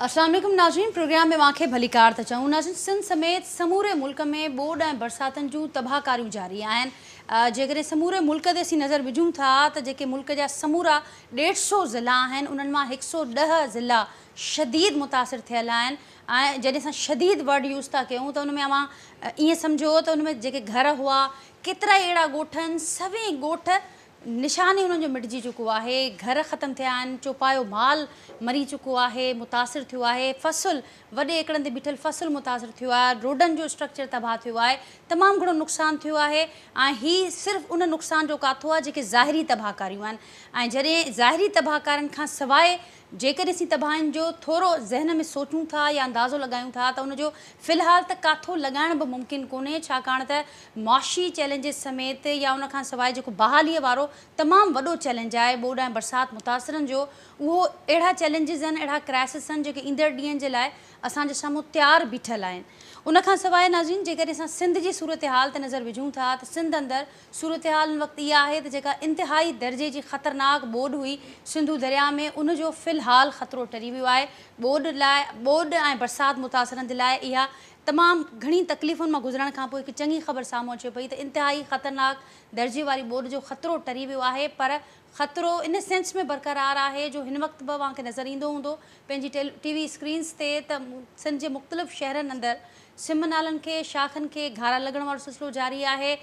अस्सलाम वालेकुम नाज़रीन, प्रोग्राम में मांखे भलीकार त चऊं। नाज़रीन, सिंध समेत समूरे मुल्क में बोड ऐं बरसातनि जूं तबाहकारियूं जारी आहिनि। जेकॾहिं समूरे मुल्क ते असीं नज़र विझूं था त जेके मुल्क जा समूरा 150 ज़िला आहिनि उन्हनि मां 110 ज़िला शदीद मुतासिर थियल आहिनि। ऐं जॾहिं असां शदीद वर्ड यूज़ था कयूं त उन में अवां ईअं सम्झो त उन में जेके घर हुआ, केतिरा ई अहिड़ा ॻोठ आहिनि, सभई ॻोठ निशानी उन्हनि जो मिटिजी चुको आहे। घर ख़तमु थिया आहिनि, चौपायो माल मरी चुको आहे, मुतासिर थियो आहे, फ़सुलु वॾे एकड़नि ते बीठल फ़सुलु मुतासिर थियो आहे, रोडनि जो स्ट्रक्चर तबाह थियो आहे, तमामु घणो नुक़सानु थियो आहे। ऐं हीअ सिर्फ़ु उन नुक़सान जो काथो आहे जेके ज़ाहिरी तबाहकारियूं आहिनि। ऐं जॾहिं ज़ाहिरी तबाहकारियुनि खां सवाइ जेकॾहिं असीं तबाहियुनि जो थोरो ज़हन में सोचूं था या अंदाज़ो लॻायूं था त उनजो फ़िलहालु त काथो लॻाइण बि मुमकिन कोन्हे, छाकाणि त मुआशी चैलेंजिस समेत या उनखां सवाइ जेको बहालीअ वारो तमामु वॾो चैलेंज आहे बोड ऐं बरसाति मुतासिरनि जो, उहो अहिड़ा चैलेंजिस आहिनि, अहिड़ा क्राइसिस आहिनि जेके ईंदड़ ॾींहंनि जे लाइ असांजे साम्हूं तयारु बीठल आहिनि। उनखां सवाइ नाज़रीन, जेकॾहिं असां सिंध जी सूरत हाल ते नज़र विझूं था त सिंध अंदरि सूरत हाल हिन वक़्तु इहा आहे त जेका इंतिहाई दर्जे जी ख़तरनाक बोड हुई सिंधू दरिया में, उनजो फ़िलहालु ख़तरो टरी वियो आहे। बोड ऐं बरसाति मुतासिरनि जे लाइ इहा तमामु घणी तकलीफ़ुनि मां गुज़रण खां पोइ हिकु चङी ख़बर साम्हूं अचे पई त इंतिहाई ख़तरनाक दर्जे वारी बोड जो ख़तरो टरी वियो आहे। पर ख़तरो इन सेंस में बरक़रार आहे जो हिन वक़्तु बि तव्हांखे नज़र ईंदो हूंदो पंहिंजी टीवी स्क्रीन्स ते त सिंध जे मुख़्तलिफ़ शहरनि अंदरि सिम नालनि खे, शाखनि खे घारा लॻण वारो सिलसिलो जारी आहे।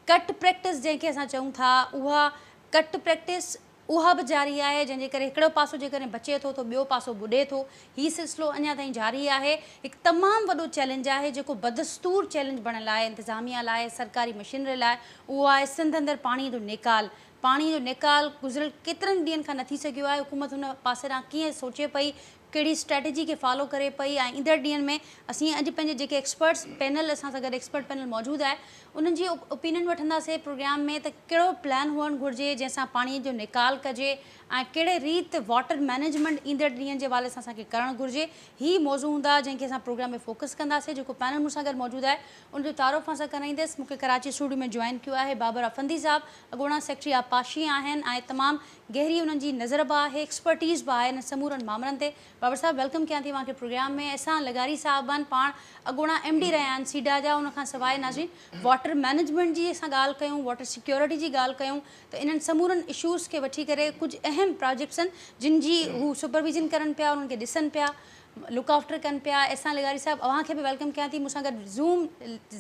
कट प्रैक्टिस जंहिंखे असां चऊं था, उहा कट प्रैक्टिस उहा बि जारी आहे, जंहिंजे करे हिकिड़ो पासो जेकॾहिं बचे थो त ॿियो पासो ॿुॾे थो। हीउ सिलसिलो अञा ताईं जारी आहे। हिकु तमामु वॾो चैलेंज आहे जेको बदस्तूर चैलेंज बणियल आहे इंतिज़ामिया लाइ, सरकारी मशीनरी लाइ, उहो आहे सिंध अंदरि पाणीअ जो निकाल। पाणीअ जो निकाल गुज़िरियल केतिरनि ॾींहंनि खां न थी सघियो आहे। हुकूमत हुन पासे ॾांहुं कीअं सोचे पई, कहिड़ी स्ट्रेटजी खे फॉलो करे पई। ऐं ईंदड़ ॾींहंनि में असीं अॼु पंहिंजे जेके एक्सपर्ट्स पैनल असां सां गॾु एक्सपर्ट पैनल मौजूदु आहे उन्हनि जी ओपिनियन वठंदासीं प्रोग्राम में त कहिड़ो प्लान हुअणु घुरिजे जंहिंसां पाणीअ जो निकाल कजे ऐं कहिड़े रीति वाटर मैनेजमेंट ईंदड़ ॾींहंनि जे हवाले सां असांखे करणु घुरिजे। हीअ मौज़ू हूंदा जंहिंखे असां प्रोग्राम में फोकस कंदासीं। जेको पैनल मूंसां गॾु मौजूदु आहे उनजो तारुफ़ असां कराईंदसि। मूंखे कराची स्टूडियो में जॉइन कयो आहे बाबर अफंदी साहिबु, अॻूणा सेक्रेटरी आपाशी आहिनि ऐं तमामु गहरी उन्हनि जी नज़र बि आहे, एक्सपर्टीज़ बि आहे इन समूरनि मामलनि ते। बाबर साहिबु, वेलकम कयां थी तव्हांखे प्रोग्राम में। असां लगारी साहिबान पाण अॻूणा MD रहिया आहिनि सीडा जा। उनखां सवाइ नाज़रीन वाटर मैनेजमेंट जी असां ॻाल्हि कयूं, वाटर सिक्योरिटी जी ॻाल्हि कयूं त इन्हनि समूरनि इशूज़ खे वठी करे कुझु अहम प्रोजेक्ट्स आहिनि जिन जी हू सुपरविज़न करनि पिया, उन्हनि खे ॾिसनि पिया, लुक आफ्टर कनि पिया। असां लगारी साहिबु अव्हांखे बि वेलकम कयां थी। मूंसां गॾु ज़ूम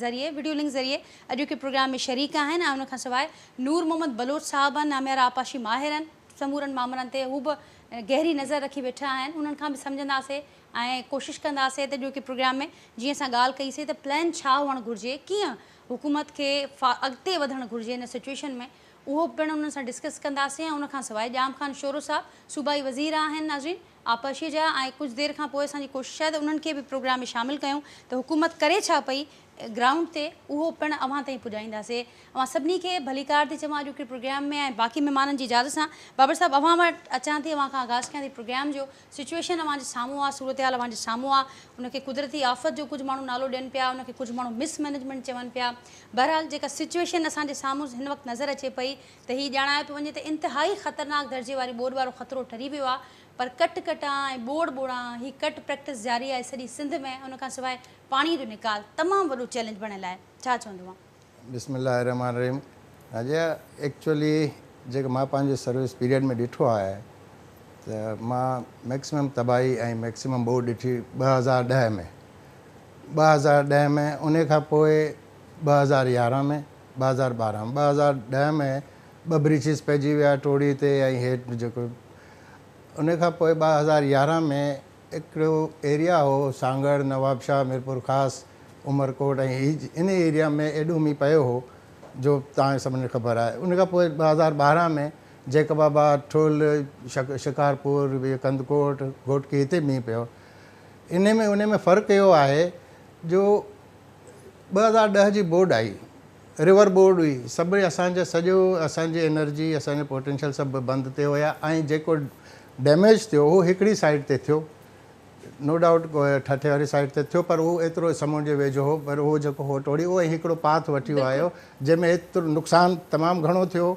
ज़रिए, वीडियो लिंक ज़रिए अॼु के प्रोग्राम में शरीक आहिनि। ऐं उनखां सवाइ नूर मोहम्मद बलोच साहिबु आहिनि, नामियारा आपाशी माहिर आहिनि समूरनि मामलनि ते, हू बि गहरी नज़र रखी वेठा आहिनि। उन्हनि खां बि सम्झंदासीं ऐं कोशिशि कंदासीं त ॼो की प्रोग्राम में जीअं असां ॻाल्हि कईसीं त प्लान छा हुअणु घुरिजे, कीअं हुकूमत खे अॻिते वधणु घुरिजे हिन सिचुएशन में, उहो पिणु उन्हनि सां डिस्कस कंदासीं। ऐं उनखां सवाइ जाम ख़ान शोरो साहिबु सूबाई वज़ीर आहिनि नाज़रीन आपाशी जा, ऐं कुझु देरि खां पोइ असांजी कोशिशि आहे त उन्हनि खे बि प्रोग्राम में शामिलु कयूं त हुकूमत करे छा पई ग्राउंड ते, उहो पिणु अव्हां ताईं पुॼाईंदासीं। अवां सभिनी खे भलीकार थी चवां अॼु के प्रोग्राम में। ऐं बाक़ी महिमाननि जी इजाज़त सां बाबर साहिबु अव्हां वटि अचां थी, अव्हां खां आगाज़ कयां थी प्रोग्राम जो। सिचुएशन अव्हांजे साम्हूं आहे, सूरत हाल अव्हांजे साम्हूं आहे। उनखे कुदरती आफ़त जो कुझु माण्हू नालो ॾियनि पिया, उनखे कुझु माण्हू मिसमैनेजमेंट चवनि पिया। बहरहाल जेका सिचुएशन असांजे साम्हूं हिन वक़्तु नज़र अचे पई त हीअ ॼाणाए पियो वञे त इंतिहाई ख़तरनाक दर्जे वारी बोड वारो ख़तरो टरी वियो आहे। पर कट कटां ऐं बोड़ ॿोड़ां हीअ कट प्रैक्टिस जारी आहे सॼी सिंध में। उनखां सवाइ पाणीअ जो निकाल तमामु वॾो चैलेंज बणियल आहे। छा चवंदो आहे? बिस्मिल्लाह रहमान रहीम। अजय एक्चुअली जेको मां पंहिंजे सर्विस पीरियड में ॾिठो आहे त मां मैक्सिमम तबाही ऐं मैक्सिमम बोड ॾिठी 2010 में 2010 में, उन खां पोइ 2011 में, 2012 में। 2010 में 2 ब्रिचिस पइजी विया टोड़ी ते ऐं हेठि जेको। उन खां पोइ 2011 में हिकिड़ो एरिया हो सांगड़, नवाबशाह, मीरपुर ख़ासि, उमरकोट ऐं इन एरिया में एॾो मींहुं पियो हो जो तव्हांखे सभिनी खे ख़बर आहे। उन खां पोइ 2012 में जेकबाबा, ठुल, शिकारपुर, कंदकोट, घोटकी हिते मींहुं पियो। उन में फ़र्क़ु इहो आहे जो 2010 जी बोड आई, रिवर बोड हुई, सभु असांजी एनर्जी, असांजो पोटेंशियल सभु बंदि ते हुया। ऐं जेको डैमेज थियो उहो हिकिड़ी साइड ते थियो, नो डाउट ठठे वारी साइड ते थियो, पर उहो एतिरो समुंड जे वेझो हो। पर उहो जेको हो टोड़ी उहो हिकिड़ो पाथ वठी आयो जंहिंमें एतिरो नुक़सानु तमामु घणो थियो।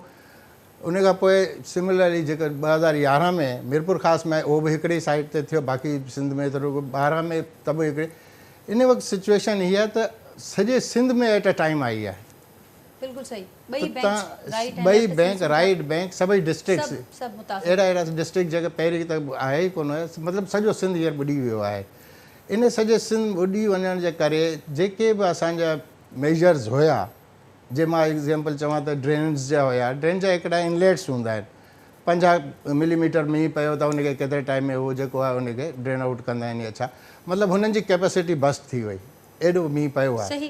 उन खां पोइ सिमिलरली जेका 2011 में मीरपुर ख़ासि में उहो बि हिकिड़ी साइड ते थियो, बाक़ी सिंध में त रुॻो 12 में त बि हिकिड़ी। इन वक़्तु सिचुएशन हीअ आहे त सॼे सिंध में एट अ टाइम आई आहे। बिल्कुलु सही। ॿई बैंक राइट बैंक सभई डिस्ट्रिक्ट्स अहिड़ा डिस्ट्रिक्ट जेके पहिरीं त आहे ई कोन हुयसि, मतिलबु सॼो सिंध हींअर ॿुॾी वियो आहे। इन सॼे सिंध ॿुॾी वञण जे करे जेके बि असांजा मेजर्स हुया, जे मां एग्ज़ाम्पल चवां त ड्रेन्स जा हुया, ड्रेन जा हिकिड़ा इनलेट्स हूंदा आहिनि, 50 मिलीमीटर मींहुं पियो त उनखे केतिरे टाइम में उहो जेको आहे उनखे ड्रेन आउट कंदा आहिनि या छा, मतिलबु हुननि जी कैपेसिटी बस्ट थी वई, एॾो मींहुं पियो आहे।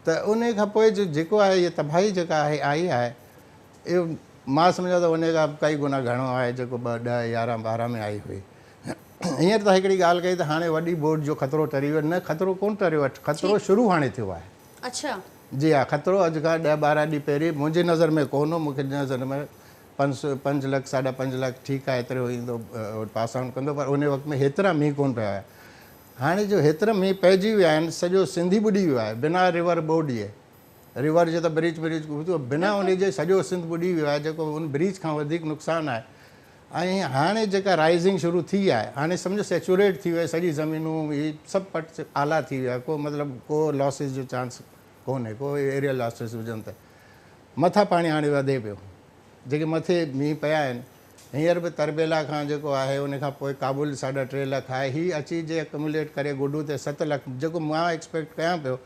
त उन खां पोइ जेको आहे इहा तबाही जेका आहे आई आहे, इहो मां सम्झां त उन खां काई गुना घणो आहे जेको 10, 11, 12 में आई हुई। हींअर त हिकिड़ी ॻाल्हि कई त हाणे वॾी बोर्ड जो ख़तरो टरी वियो, न ख़तरो कोन टरियो आहे, ख़तरो शुरू हाणे थियो आहे। अच्छा जी हा, ख़तरो अॼु खां 10, 12 ॾींहं पहिरीं मुंहिंजी नज़र में कोन हो, मूंखे नज़र में 5 लख 5.5 लख ठीकु आहे एतिरो ईंदो पास आउट कंदो, पर उन वक़्त में हेतिरा मींहुं कोन पिया हुया। हाणे जो हेतिरा मींहुं पइजी विया आहिनि, सॼो सिंधी ॿुॾी वियो आहे बिना रिवर बोर्ड जे। रिवर जो त ब्रिज बिना उनजे सॼो सिंध ॿुॾी वियो आहे, जेको उन ब्रिज खां वधीक नुक़सानु आहे। ऐं हाणे जेका राइज़िंग शुरू थी आहे, हाणे सम्झो सेचुरेट थी वई सॼी ज़मीनूं, इहे सभु पट आला थी विया, को मतिलबु को लॉसिस जो चांस कोन्हे, को एरियल लॉसिस हुजनि त। मथां पाणी हाणे वधे पियो, जेके मथे मींहुं पिया आहिनि, हींअर बि तरबेला खां जेको आहे उन खां पोइ काबुल 3.5 लख आहे, हीअ अची जे एक्यूमुलेट करे गुडू ते 7 लख, जेको मां एक्सपेक्ट कयां पियो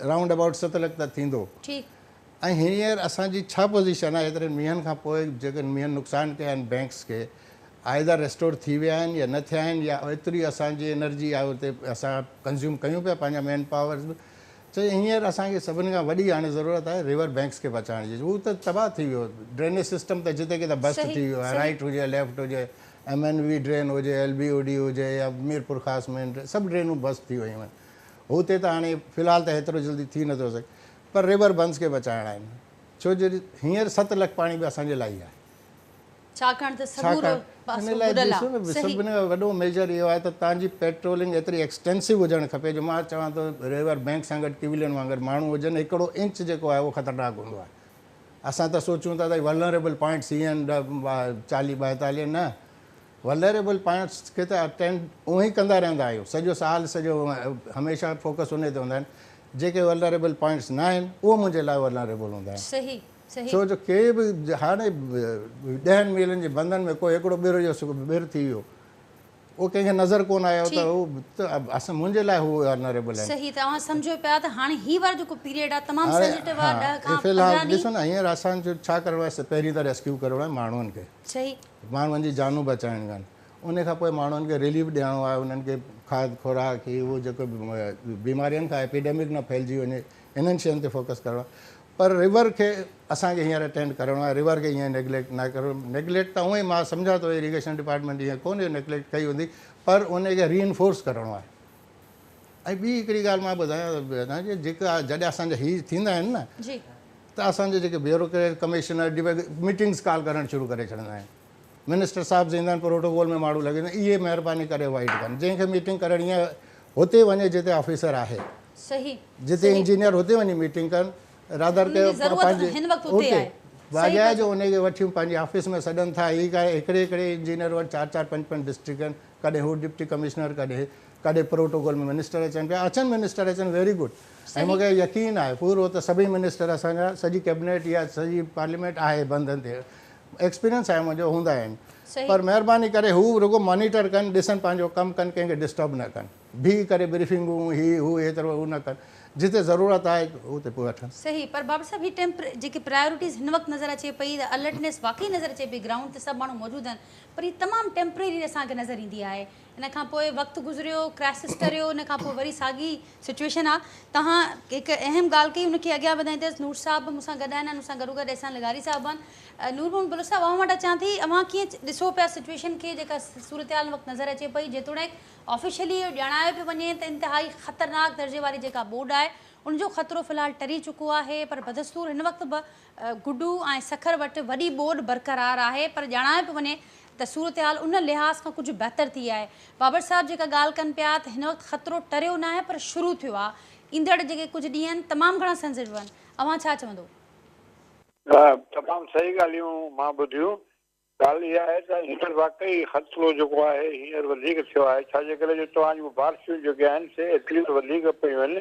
राउंड अबाउट 7 लख त थींदो। ऐं हींअर असांजी छा पोज़ीशन आहे, एतिरे मींहंनि खां पोइ जेके मींहंनि नुक़सानु कया आहिनि बैंक्स खे, आइदर रेस्टोर थी विया आहिनि या न थिया आहिनि, या एतिरी असांजी एनर्जी आहे उते असां कंज़्यूम कयूं पिया, पंहिंजा मैन पावर्स बि। चई हींअर असांखे सभिनी खां वॾी हाणे ज़रूरत आहे रिवर बैंक्स खे बचाइण जी। उहो त तबाह थी वियो, ड्रेनेज सिस्टम त जिते किथे बस्ट थी वियो आहे, राइट हुजे लेफ्ट हुजे, MNV ड्रेन हुजे, LBOD हुजे या मीरपुर ख़ासि में, सभु ड्रेनूं बस्ट थी वियूं आहिनि। हुते त हाणे फ़िलहालु त हेतिरो जल्दी थी नथो सघे, पर रिवर बैंक्स खे बचाइणा आहिनि, छो जो हींअर 7 लख पाणी बि असांजे लाइ आहे। हिन लाइ ॾिसो न, सभिनी खां वॾो मेजर इहो आहे त तव्हांजी पेट्रोलिंग एतिरी एक्सटेंसिव हुजणु खपे, जो मां चवां थो रिवर बैंक सां गॾु किविलियन वांगुरु माण्हू हुजनि, हिकिड़ो इंच जेको आहे उहो ख़तरनाक हूंदो आहे। असां त सोचूं था त वलनरेबल पॉइंट्स ईअं आहिनि 40, 42, न, वलनरेबल पॉइंट्स खे त अटेंड उहो ई कंदा रहंदा आहियूं, सॼो साल सॼो हमेशह फोकस उन ते हूंदा आहिनि। जेके वलनरेबल पॉइंट्स न आहिनि उहो मुंहिंजे लाइ वलनरेबल हूंदा आहिनि। छो जो के बि हाणे 10 मीलनि जे बंधन में कोई हिकिड़ो ॿिर जो ॿिर थी वियो, उहो कंहिंखे नज़र कोन आयो त उहो त असां मुंहिंजे लाइ हू वलनरेबल आहिनि। सही, तव्हां सम्झो पिया त हाणे ही वारो जेको पीरियड आहे तमामु सेंसिटिव आहे। फ़िलहालु ॾिसो न, हींअर असांजो छा करिणो आहे, पहिरीं त रेस्क्यू करिणो आहे माण्हुनि खे, सही, माण्हुनि जी जानूं बचाइणियूं आहिनि। उन खां पोइ माण्हुनि खे रिलीफ ॾियणो आहे, उन्हनि खे खाद खुराक ही उहो जेको बीमारियुनि खां एपिडेमिक न फैलिजी वञे, इन्हनि शयुनि ते फोकस करिणो आहे। पर रिवर खे असांखे हींअर अटेंड करिणो आहे, रिवर खे हीअं नेग्लेक्ट न करिणो। नेग्लेक्ट त उहो ई मां सम्झां थो इरिगेशन डिपार्टमेंट हीअं कोन्हे नेग्लेक्ट कई हूंदी, पर उनखे रीइंफोर्स करिणो आहे। ऐं ॿी हिकिड़ी ॻाल्हि मां ॿुधायां, जेका जॾहिं असांजा हीअ थींदा आहिनि न, त असांजे जेके ब्यूरोक्रेट कमिश्नर मीटिंग्स कॉल करणु शुरू करे छॾींदा आहिनि। मिनिस्टर साहिबु ईंदा आहिनि, प्रोटोकॉल में माण्हू लॻे, इहे महिरबानी करे अवॉइड कनि, जंहिंखे मीटिंग करणी आहे हुते वञे जिते ऑफिसर आहे, जिते इंजीनियर हुते वञी मीटिंग कनि, रादर के पंहिंजे बजाए जो उनखे वठी पंहिंजी ऑफिस में सॾनि था। ही हिकिड़े इंजीनियर वटि 4-4, 5-5 डिस्ट्रिक्ट आहिनि, कॾहिं हू डिप्टी कमिश्नर, कॾहिं प्रोटोकॉल में मिनिस्टर अचनि पिया, मिनिस्टर अचनि, वेरी गुड। ऐं मूंखे यकीन आहे पूरो त सभई मिनिस्टर असांजा, सॼी कैबिनेट या सॼी पार्लियामेंट आहे बंधनि ते, एक्सपीरियंस आहे मुंहिंजो, हूंदा आहिनि। पर महिरबानी करे हू रुॻो मॉनिटर कनि, ॾिसनि, पंहिंजो कमु कनि, कंहिंखे डिस्टर्ब न कनि, बीह करे ब्रीफिंगूं ही हू एतिरो हू न कनि, जिते ज़रूरत आहे उते पोइ वठनि। सही, पर बाबा साहब ही जेकी प्रायोरिटीज़ हिन वक़्तु नज़र अचे पई, त अलर्टनेस वाकई नज़र अचे पई, ग्राउंड ते सभु माण्हू मौजूदु आहिनि, पर हीअ तमामु टेम्परेरी असांखे नज़र ईंदी आहे। इन खां पोइ वक़्तु गुज़रियो, क्राइसिस टरियो, इन खां पोइ वरी साॻी सिचुएशन आहे। तव्हां हिकु अहम ॻाल्हि कई, उनखे अॻियां वधाईंदसि। नूर साहिबु मूंसां गॾु आहिनि, मूंसां गॾो गॾु अहसान लगारी साहिबु आहिनि। नूर मोहम्मद बुलु साहिबु, अवां वटि अचां थी, अवां कीअं ॾिसो पिया सिचुएशन खे, जेका सूरत-हाल वक़्तु नज़र अचे पई, जेतोणीकि ऑफिशियली इहो ॼाणायो पियो वञे त इंतिहाई ख़तरनाक दर्जे वारी जेका बोर्ड आहे उनजो ख़तरो फ़िलहालु टरी चुको आहे, पर बदस्तूर हिन वक़्तु बि गुडू ऐं सखर वटि वॾी बोर्ड बरक़रार आहे, पर ॼाणायो पियो वञे त सूरत हाल उन लिहाज़ खां कुझु बहितर थी आहे। बाबर साहिबु जेका ॻाल्हि कनि पिया त हिन वक़्तु ख़तरो टरियो न आहे, पर शुरू थियो आहे। ईंदड़ जेके कुझु ॾींहं आहिनि तमामु घणा सेंसिटिव आहिनि, अवां छा चवंदो? तमामु सही ॻाल्हियूं मां ॿुधियूं। ॻाल्हि इहा आहे त हींअर वाकई ख़तरो जेको आहे हींअर वधीक थियो आहे, छाजे करे जो तव्हां जूं बारिशूं जेके आहिनि से एतिरियूं वधीक पियूं आहिनि।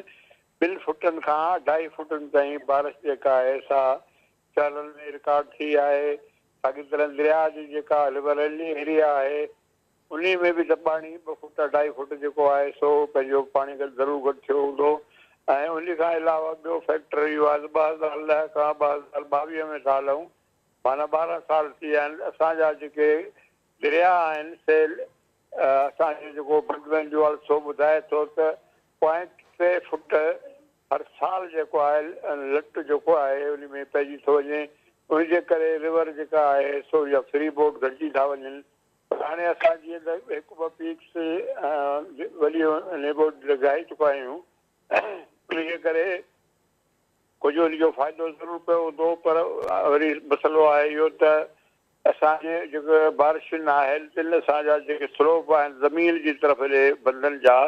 2 फुटनि खां 2.5 फुटनि ताईं बारिश जेका आहे सा चालनि में रिकॉर्ड थी आहे। साॻी तरह दरिया जी जेका लिबरली एरिया आहे उन में बि त पाणी 2 फुट 2.5 फुट जेको आहे सो पंहिंजो पाणी ज़रूरु घटि थियो हूंदो। ऐं उन खां अलावा ॿियो फैक्टर इहो आहे 2010 खां 2022 में था हलूं, माना 12 साल थी विया आहिनि। असांजा जेके दरिया आहिनि से असांजो जेको बंदवेन जो सो ॿुधाए थो त 0.3 फुट हर साल जेको आहे लट जेको आहे उन में पइजी थो वञे। उनजे करे रिवर जेका आहे सो या फ्री बोट घटिजी था वञनि। हाणे असां जीअं त 1-2 पीक्स वॾियूं नेबोट लॻाए चुका आहियूं, उनजे करे कुझु उनजो फ़ाइदो ज़रूरु पियो हूंदो, पर वरी मसइलो आहे इहो त असांजे जेके बारिशुनि आहिनि तिन असांजा जेके स्लोप आहिनि ज़मीन जी तरफ़ जे बंधनि जा,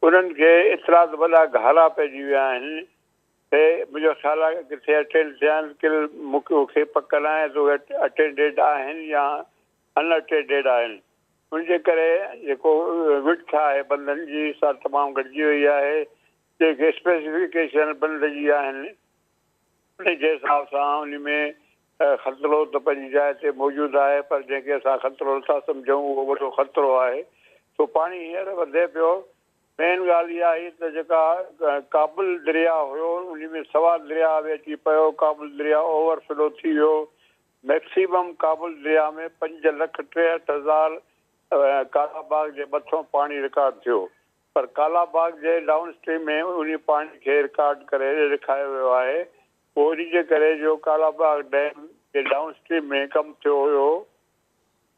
उन्हनि खे एतिरा वॾा घारा पइजी विया आहिनि। हे मुंहिंजो ख़्यालु आहे किथे अटेंड थिया आहिनि कि मूंखे पक न आहे त उहे अटेंडेड आहिनि या अनअटेंडेड आहिनि। उनजे करे जेको विड्थ आहे बंधनि जी सा तमामु घटिजी वई आहे। जेके स्पेसिफिकेशन बंध जी आहिनि उन जे हिसाब सां उन में ख़तरो त पंहिंजी जाइ ते मौजूदु आहे, पर जंहिंखे असां ख़तरो नथा सम्झूं उहो वॾो ख़तरो आहे। सो पाणी हींअर वधे पियो। मेन ॻाल्हि इहा आई त जेका काबुल दरिया हुयो उन में सवा दरिया बि अची पियो। काबुल दरिया ओवरफ्लो थी वियो। मैक्सिमम काबुल दरिया में 5,63,000 कालाबाग जे मथां पाणी रिकॉर्ड थियो, पर कालाबाग जे डाउन स्ट्रीम में उन पाणी खे रिकॉर्ड करे ॾेखारियो वियो आहे। पोइ उनजे करे जो कालाबाग डैम जे डाउन स्ट्रीम में कमु थियो हुयो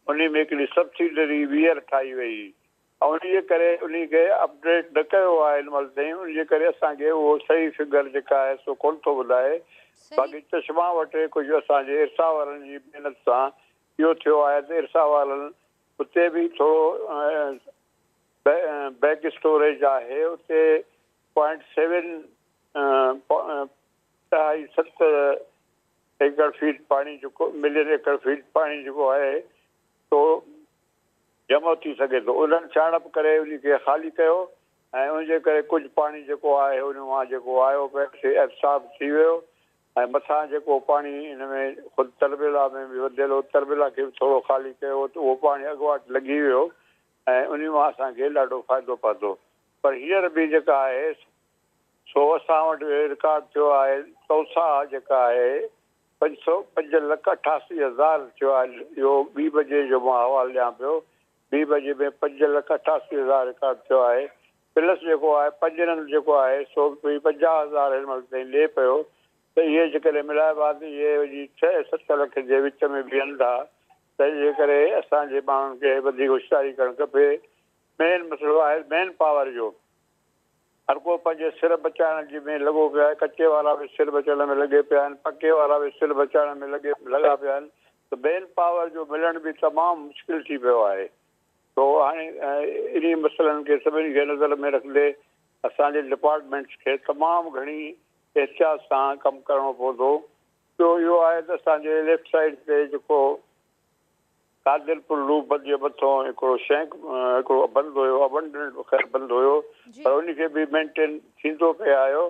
उन में हिकिड़ी सब्सिडरी वीयर ठाही वई ऐं उनजे करे उनखे अपडेट न कयो आहे हिन महिल ताईं। उनजे करे असांखे उहो सही फिगर जेका आहे सो कोन थो ॿुधाए। बाक़ी चश्मा वटि कुझु असांजे इरसा वारनि जी महिनत सां इहो थियो आहे त इरसा वारनि उते बि थोरो बैक स्टोरेज आहे, उते 0.7 एकड़ फीट पाणी जेको मिलियन एकड़ फीट पाणी जेको आहे सो जमा थी सघे थो। उन्हनि छाणप करे उनखे ख़ाली कयो ऐं उनजे करे कुझु पाणी जेको आहे उन मां जेको आयो पियो एब्सॉर्ब थी वियो ऐं मथां जेको पाणी हिन में ख़ुदि तरबेला में बि वधियल हो, तरबेला खे बि थोरो ख़ाली कयो त उहो पाणी अॻुवाट लॻी वियो ऐं उन मां असांखे ॾाढो फ़ाइदो पवंदो। पर हींअर बि जेका आहे सो असां वटि रिकॉर्ड थियो आहे तौसा जेका आहे 5,88,000 थियो आहे। इहो 2 बजे जो मां हवालु ॾियां पियो। 2 बजे में 5,88,000 रिकॉर्ड थियो आहे। प्लस जेको आहे पंजरनि जेको आहे सो 50,000 हिन महिल ताईं ॾिए पियो। त इहे जेकॾहिं मिलाइबा त इहे वरी 6-7 लख जे विच में बीहनि था। त इनजे करे असांजे माण्हुनि खे वधीक होशियारी करणु खपे। मेन मसइलो आहे मैन पावर जो। हर को पंहिंजे सिर बचाइण जी में लॻो पियो आहे। कचे वारा बि सिर बचाइण में लॻे पिया आहिनि, पके वारा बि सिर बचाइण में लॻा पिया आहिनि। त मैन पावर जो मिलण बि तमामु मुश्किल थी पियो आहे। तो हाणे इन मसइलनि खे सभिनी खे नज़र में रखंदे असांजे डिपार्टमेंट्स खे तमामु घणी एहतियात सां कमु करणो पवंदो। ॿियो इहो आहे त असांजे लेफ्ट साइड ते जेको कादिरपुर लूप जे मथां हिकिड़ो हिकिड़ो बंदि हुयो, अबंडेंट बंदि हुयो, पर उनखे बि मेंटेन थींदो पियो आयो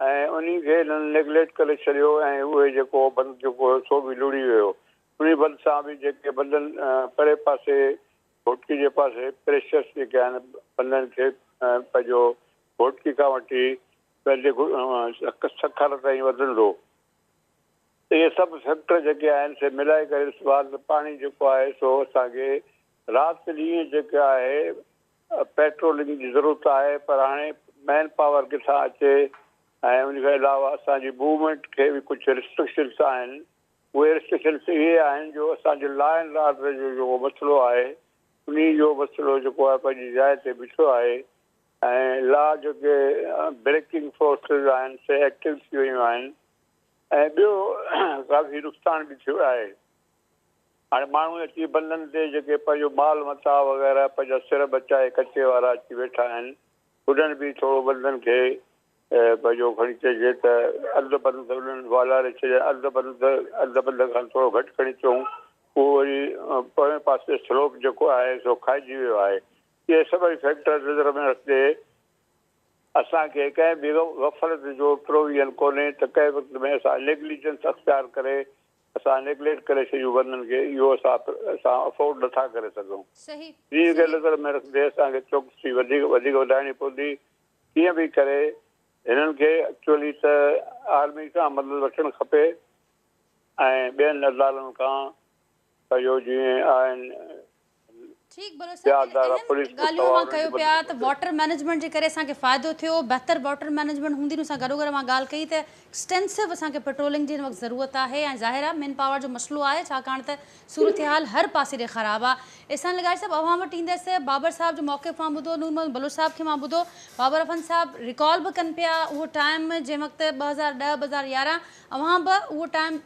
ऐं उनखे हिननि नेग्लेक्ट करे छॾियो ऐं उहे जेको बंदि जेको हुयो सो बि लुड़ी वियो। उन बंदि सां बि जेके बंदनि परे पासे घोटकी जे पासे प्रेशर्स जेके आहिनि बंदनि खे पंहिंजो घोटकी खां वठी पंहिंजे सखर ताईं वधंदो। त इहे सभु फैक्टर जेके आहिनि से मिलाए करे पाणी जेको आहे सो असांखे राति ॾींहुं जेका आहे पेट्रोलिंग जी ज़रूरत आहे, पर हाणे मैन पावर किथां अचे ऐं उनखे अलावा असांजी मूवमेंट खे बि कुझु रिस्ट्रिक्शन्स आहिनि। उहे रिस्ट्रिक्शन्स इहे आहिनि जो असांजो लॉ एंड ऑर्डर जो जेको मसइलो आहे उन जो मसइलो जेको आहे पंहिंजी जाइ ते बीठो आहे ऐं लॉ जेके ब्रेकिंग फोर्सिस आहिनि से एक्टिव थी वियूं आहिनि ऐं ॿियो काफ़ी नुक़सान बि थियो आहे। हाणे माण्हू अची बंधनि ते जेके पंहिंजो माल मता वग़ैरह पंहिंजा सिर बचाए कचे वारा अची वेठा आहिनि। उन्हनि बि थोरो बंधनि खे पंहिंजो खणी चइजे त अधु पंध उन्हनि वालारे छॾिया, अधु पंध खां थोरो घटि खणी चऊं, उहो वरी पोएं पासे स्लोप जेको आहे सो खाइजी वियो आहे। इहे सभई फैक्टर नज़र में रखंदे असांखे कंहिं बि ग़फ़लत जो प्रोविज़न कोन्हे त कंहिं वक़्त में असां नेग्लिजेंस अख़्तियार करे असां नेग्लेक्ट करे छॾियूं वञनि खे, इहो असां अफोर्ड नथा करे सघूं। सही इन खे नज़र में रखंदे असांखे चौकसी वधीक वधाइणी पवंदी। कीअं बि करे हिननि खे एक्चुअली त आर्मी खां मदद वठणु खपे ऐं ॿियनि अदालतुनि खां पंहिंजो जीअं आहिनि ठीक भलो सर पुलिस ॻाल्हियूं मां कयो पिया त वाटर मैनेजमेंट जे करे असांखे फ़ाइदो थियो, बहितर वाटर मैनेजमेंट हूंदी सां गॾोगॾु मां ॻाल्हि कई त एक्सटेंसिव असांखे पेट्रोलिंग जी हिन वक़्तु ज़रूरत आहे ऐं ज़ाहिर आहे मेन पावर जो मसइलो आहे छाकाणि त सूरत हाल हर पासे ॾे ख़राबु आहे। इहसान लगाई साहब अवां वटि ईंदसि बाबर साहब जो मौक़िफ़ मां ॿुधो, नूर मोहम्मद बलोच साहब खे मां ॿुधो, बाबर अफन साहब रिकॉल बि कनि पिया उहो टाइम जंहिं वक़्तु 2010 2011 अवां बि उहो टाइम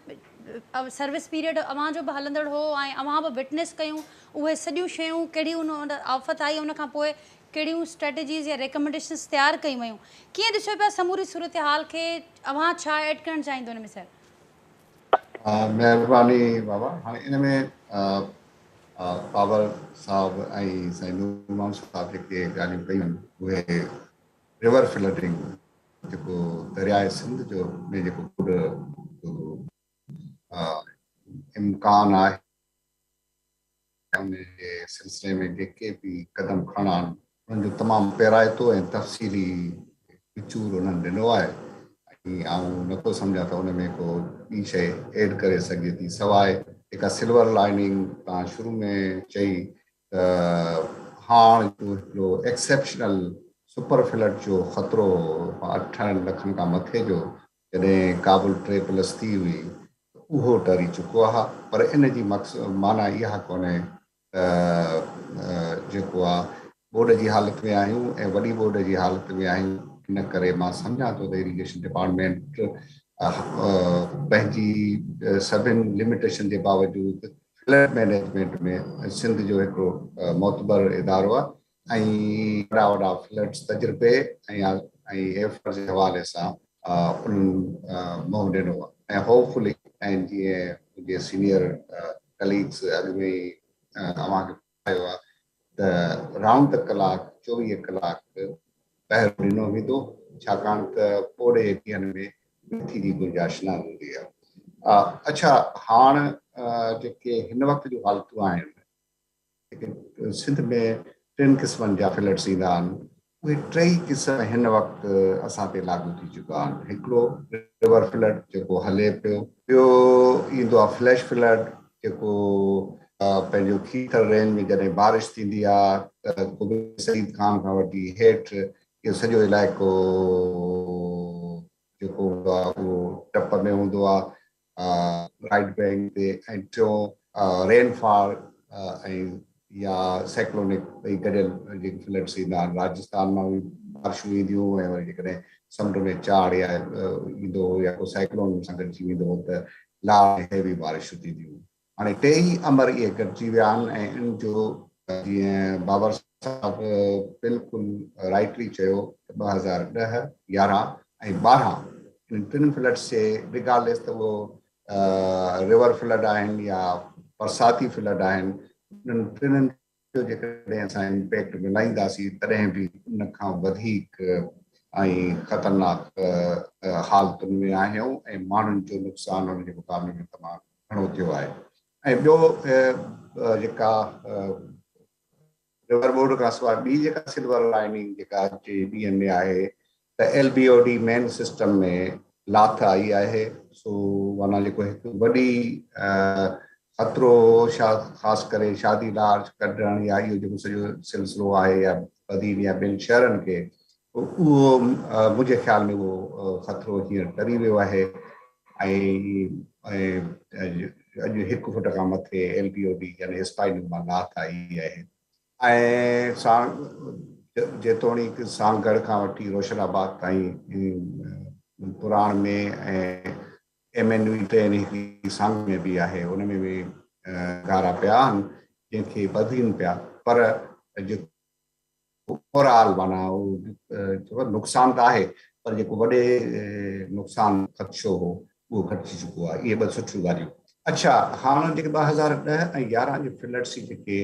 सर्विस पीरियड अवां जो बि हलंदड़ हो ऐं अवां बि विटनेस कयूं उहे सॼियूं शयूं कहिड़ी उन आफ़त आई उन खां पोइ कहिड़ियूं स्ट्रेटजीज़ या रिकमेंडेशन्स तयारु कयूं वयूं, कीअं ॾिसो पिया समूरी सूरत हाल खे, अवां छा ऐड करणु चाहींदो हिन में सर? महिरबानी बाबा। हाणे इन में बाबर साहब ऐं साईं नूर मोहम्मद साहब जेके ॻाल्हियूं कयूं उहे रिवर फ्लडिंग जेको दरियाए सिंध जो में जेको इम्कान आहे उन जे सिलसिले में जेके बि क़दम खणा आहिनि उन्हनि जो तमामु पेराइतो ऐं तफ़सीली विचूर उन्हनि ॾिनो आहे ऐं आउं नथो सम्झां त उन में को ॿी शइ एड करे सघे थी सवाइ जेका सिल्वर लाइनिंग तव्हां शुरू में चई हाणे जो हिकिड़ो एक्सेप्शनल सुपर फ्लड जो ख़तरो 8 लखनि खां मथे जो जॾहिं क़ाबुल 3+ थी हुई उहो टरी चुको आहे, पर इन जी माना इहा कोन्हे जेको आहे बोर्ड जी हालति में आहियूं ऐं वॾी बोर्ड जी हालति में आहियूं। इन करे मां सम्झां थो त इरिगेशन डिपार्टमेंट पंहिंजी सभिनि लिमिटेशन जे बावजूदि फ्लड मैनेजमेंट में सिंध जो हिकिड़ो मोतबर इदारो आहे ऐं वॾा वॾा फ्लड्स तजुर्बे ऐं एफर्ट जे हवाले सां उन्हनि मुंहुं ॾिनो आहे ऐं होपफुली ऐं जीअं मुंहिंजे सीनियर कलीग्स अॻु में ई अव्हांखे ॿुधायो आहे त राउंड द कलाक 24 कलाक पहिरियों ॾिनो वेंदो छाकाणि त पोइ ॾींहंनि में मिठी जी गुंजाइश न हूंदी आहे। अच्छा हाणे जेके हिन वक़्त जूं हालतूं आहिनि जेके सिंध में 3 क़िस्मनि जा फ्लड्स ईंदा आहिनि उहे 3 क़िस्म हिन वक़्तु असां ते लागू थी चुका आहिनि। हिकिड़ो रिवर फ्लड जेको हले पियो, ॿियो ईंदो आहे फ्लैश फ्लड जेको पंहिंजो खीथर रेंज में जॾहिं बारिश थींदी आहे त सईद खान खां वठी हेठि इहो सॼो इलाइक़ो जेको हूंदो आहे उहो टप में हूंदो आहे राइट बैंक ते, ऐं टियों रेनफॉल ऐं या साइक्लोनिक ॿई गॾियल जेके फ्लड्स ईंदा आहिनि। राजस्थान मां बि बारिशूं ईंदियूं ऐं वरी जेकॾहिं समुंड में चाड़ या ईंदो या को साइक्लोन सां गॾिजी वेंदो हो त लार्ज हैवी बारिशूं थींदियूं। हाणे 2 ई अमर इहे गॾिजी विया आहिनि ऐं इन जो जीअं बाबर साहब बिल्कुलु राइटली चयो 2010 11 ऐं 12 इन 3 फ्लड्स जे रिगार्डलेस त उहो रिवर फ्लड आहिनि या बरसाती फ्लड आहिनि, उन्हनि 3 जो जेकॾहिं असां इम्पैक्ट मिलाईंदासीं तॾहिं बि उन खां वधीक ऐं ख़तरनाक हालतुनि में आहियूं ऐं माण्हुनि जो नुक़सानु उन जे मुक़ाबले में तमामु घणो थियो आहे। ऐं ॿियो जेका रिवर बोर्ड खां सवाइ ॿी जेका सिल्वर लाइनिंग जेका अचे ॾींहंनि में आहे त LBOD मेन सिस्टम में लाथ आई आहे। सो माना जेको हिकु वॾी ख़तरो ख़ासि करे शादी लार्ज कढणु या इहो जेको सॼो सिलसिलो आहे या बदीन या ॿियनि शहरनि खे उहो मुंहिंजे ख़्याल में उहो ख़तरो हींअर टरी वियो आहे ऐं अॼु 1 फुट खां मथे LBOD यानी स्पाइनल मां लाथ आई आहे ऐं जेतोणीकि सांगड़ खां वठी रोशनाबाद ताईं पुराण में ऐं MNV ट्रेन हिकिड़ी सांग में बि आहे उन में बि गारा पिया आहिनि जंहिंखे ॿधियुनि पिया, पर जेको ओवरऑल माना नुक़सान त आहे पर पर जेको वॾे नुक़सान ख़दशो हो उहो घटिजी चुको आहे। इहे 2 सुठियूं ॻाल्हियूं। अच्छा, हाणे जेके 2010 ऐं 11 जे फ्लड्स जी जेके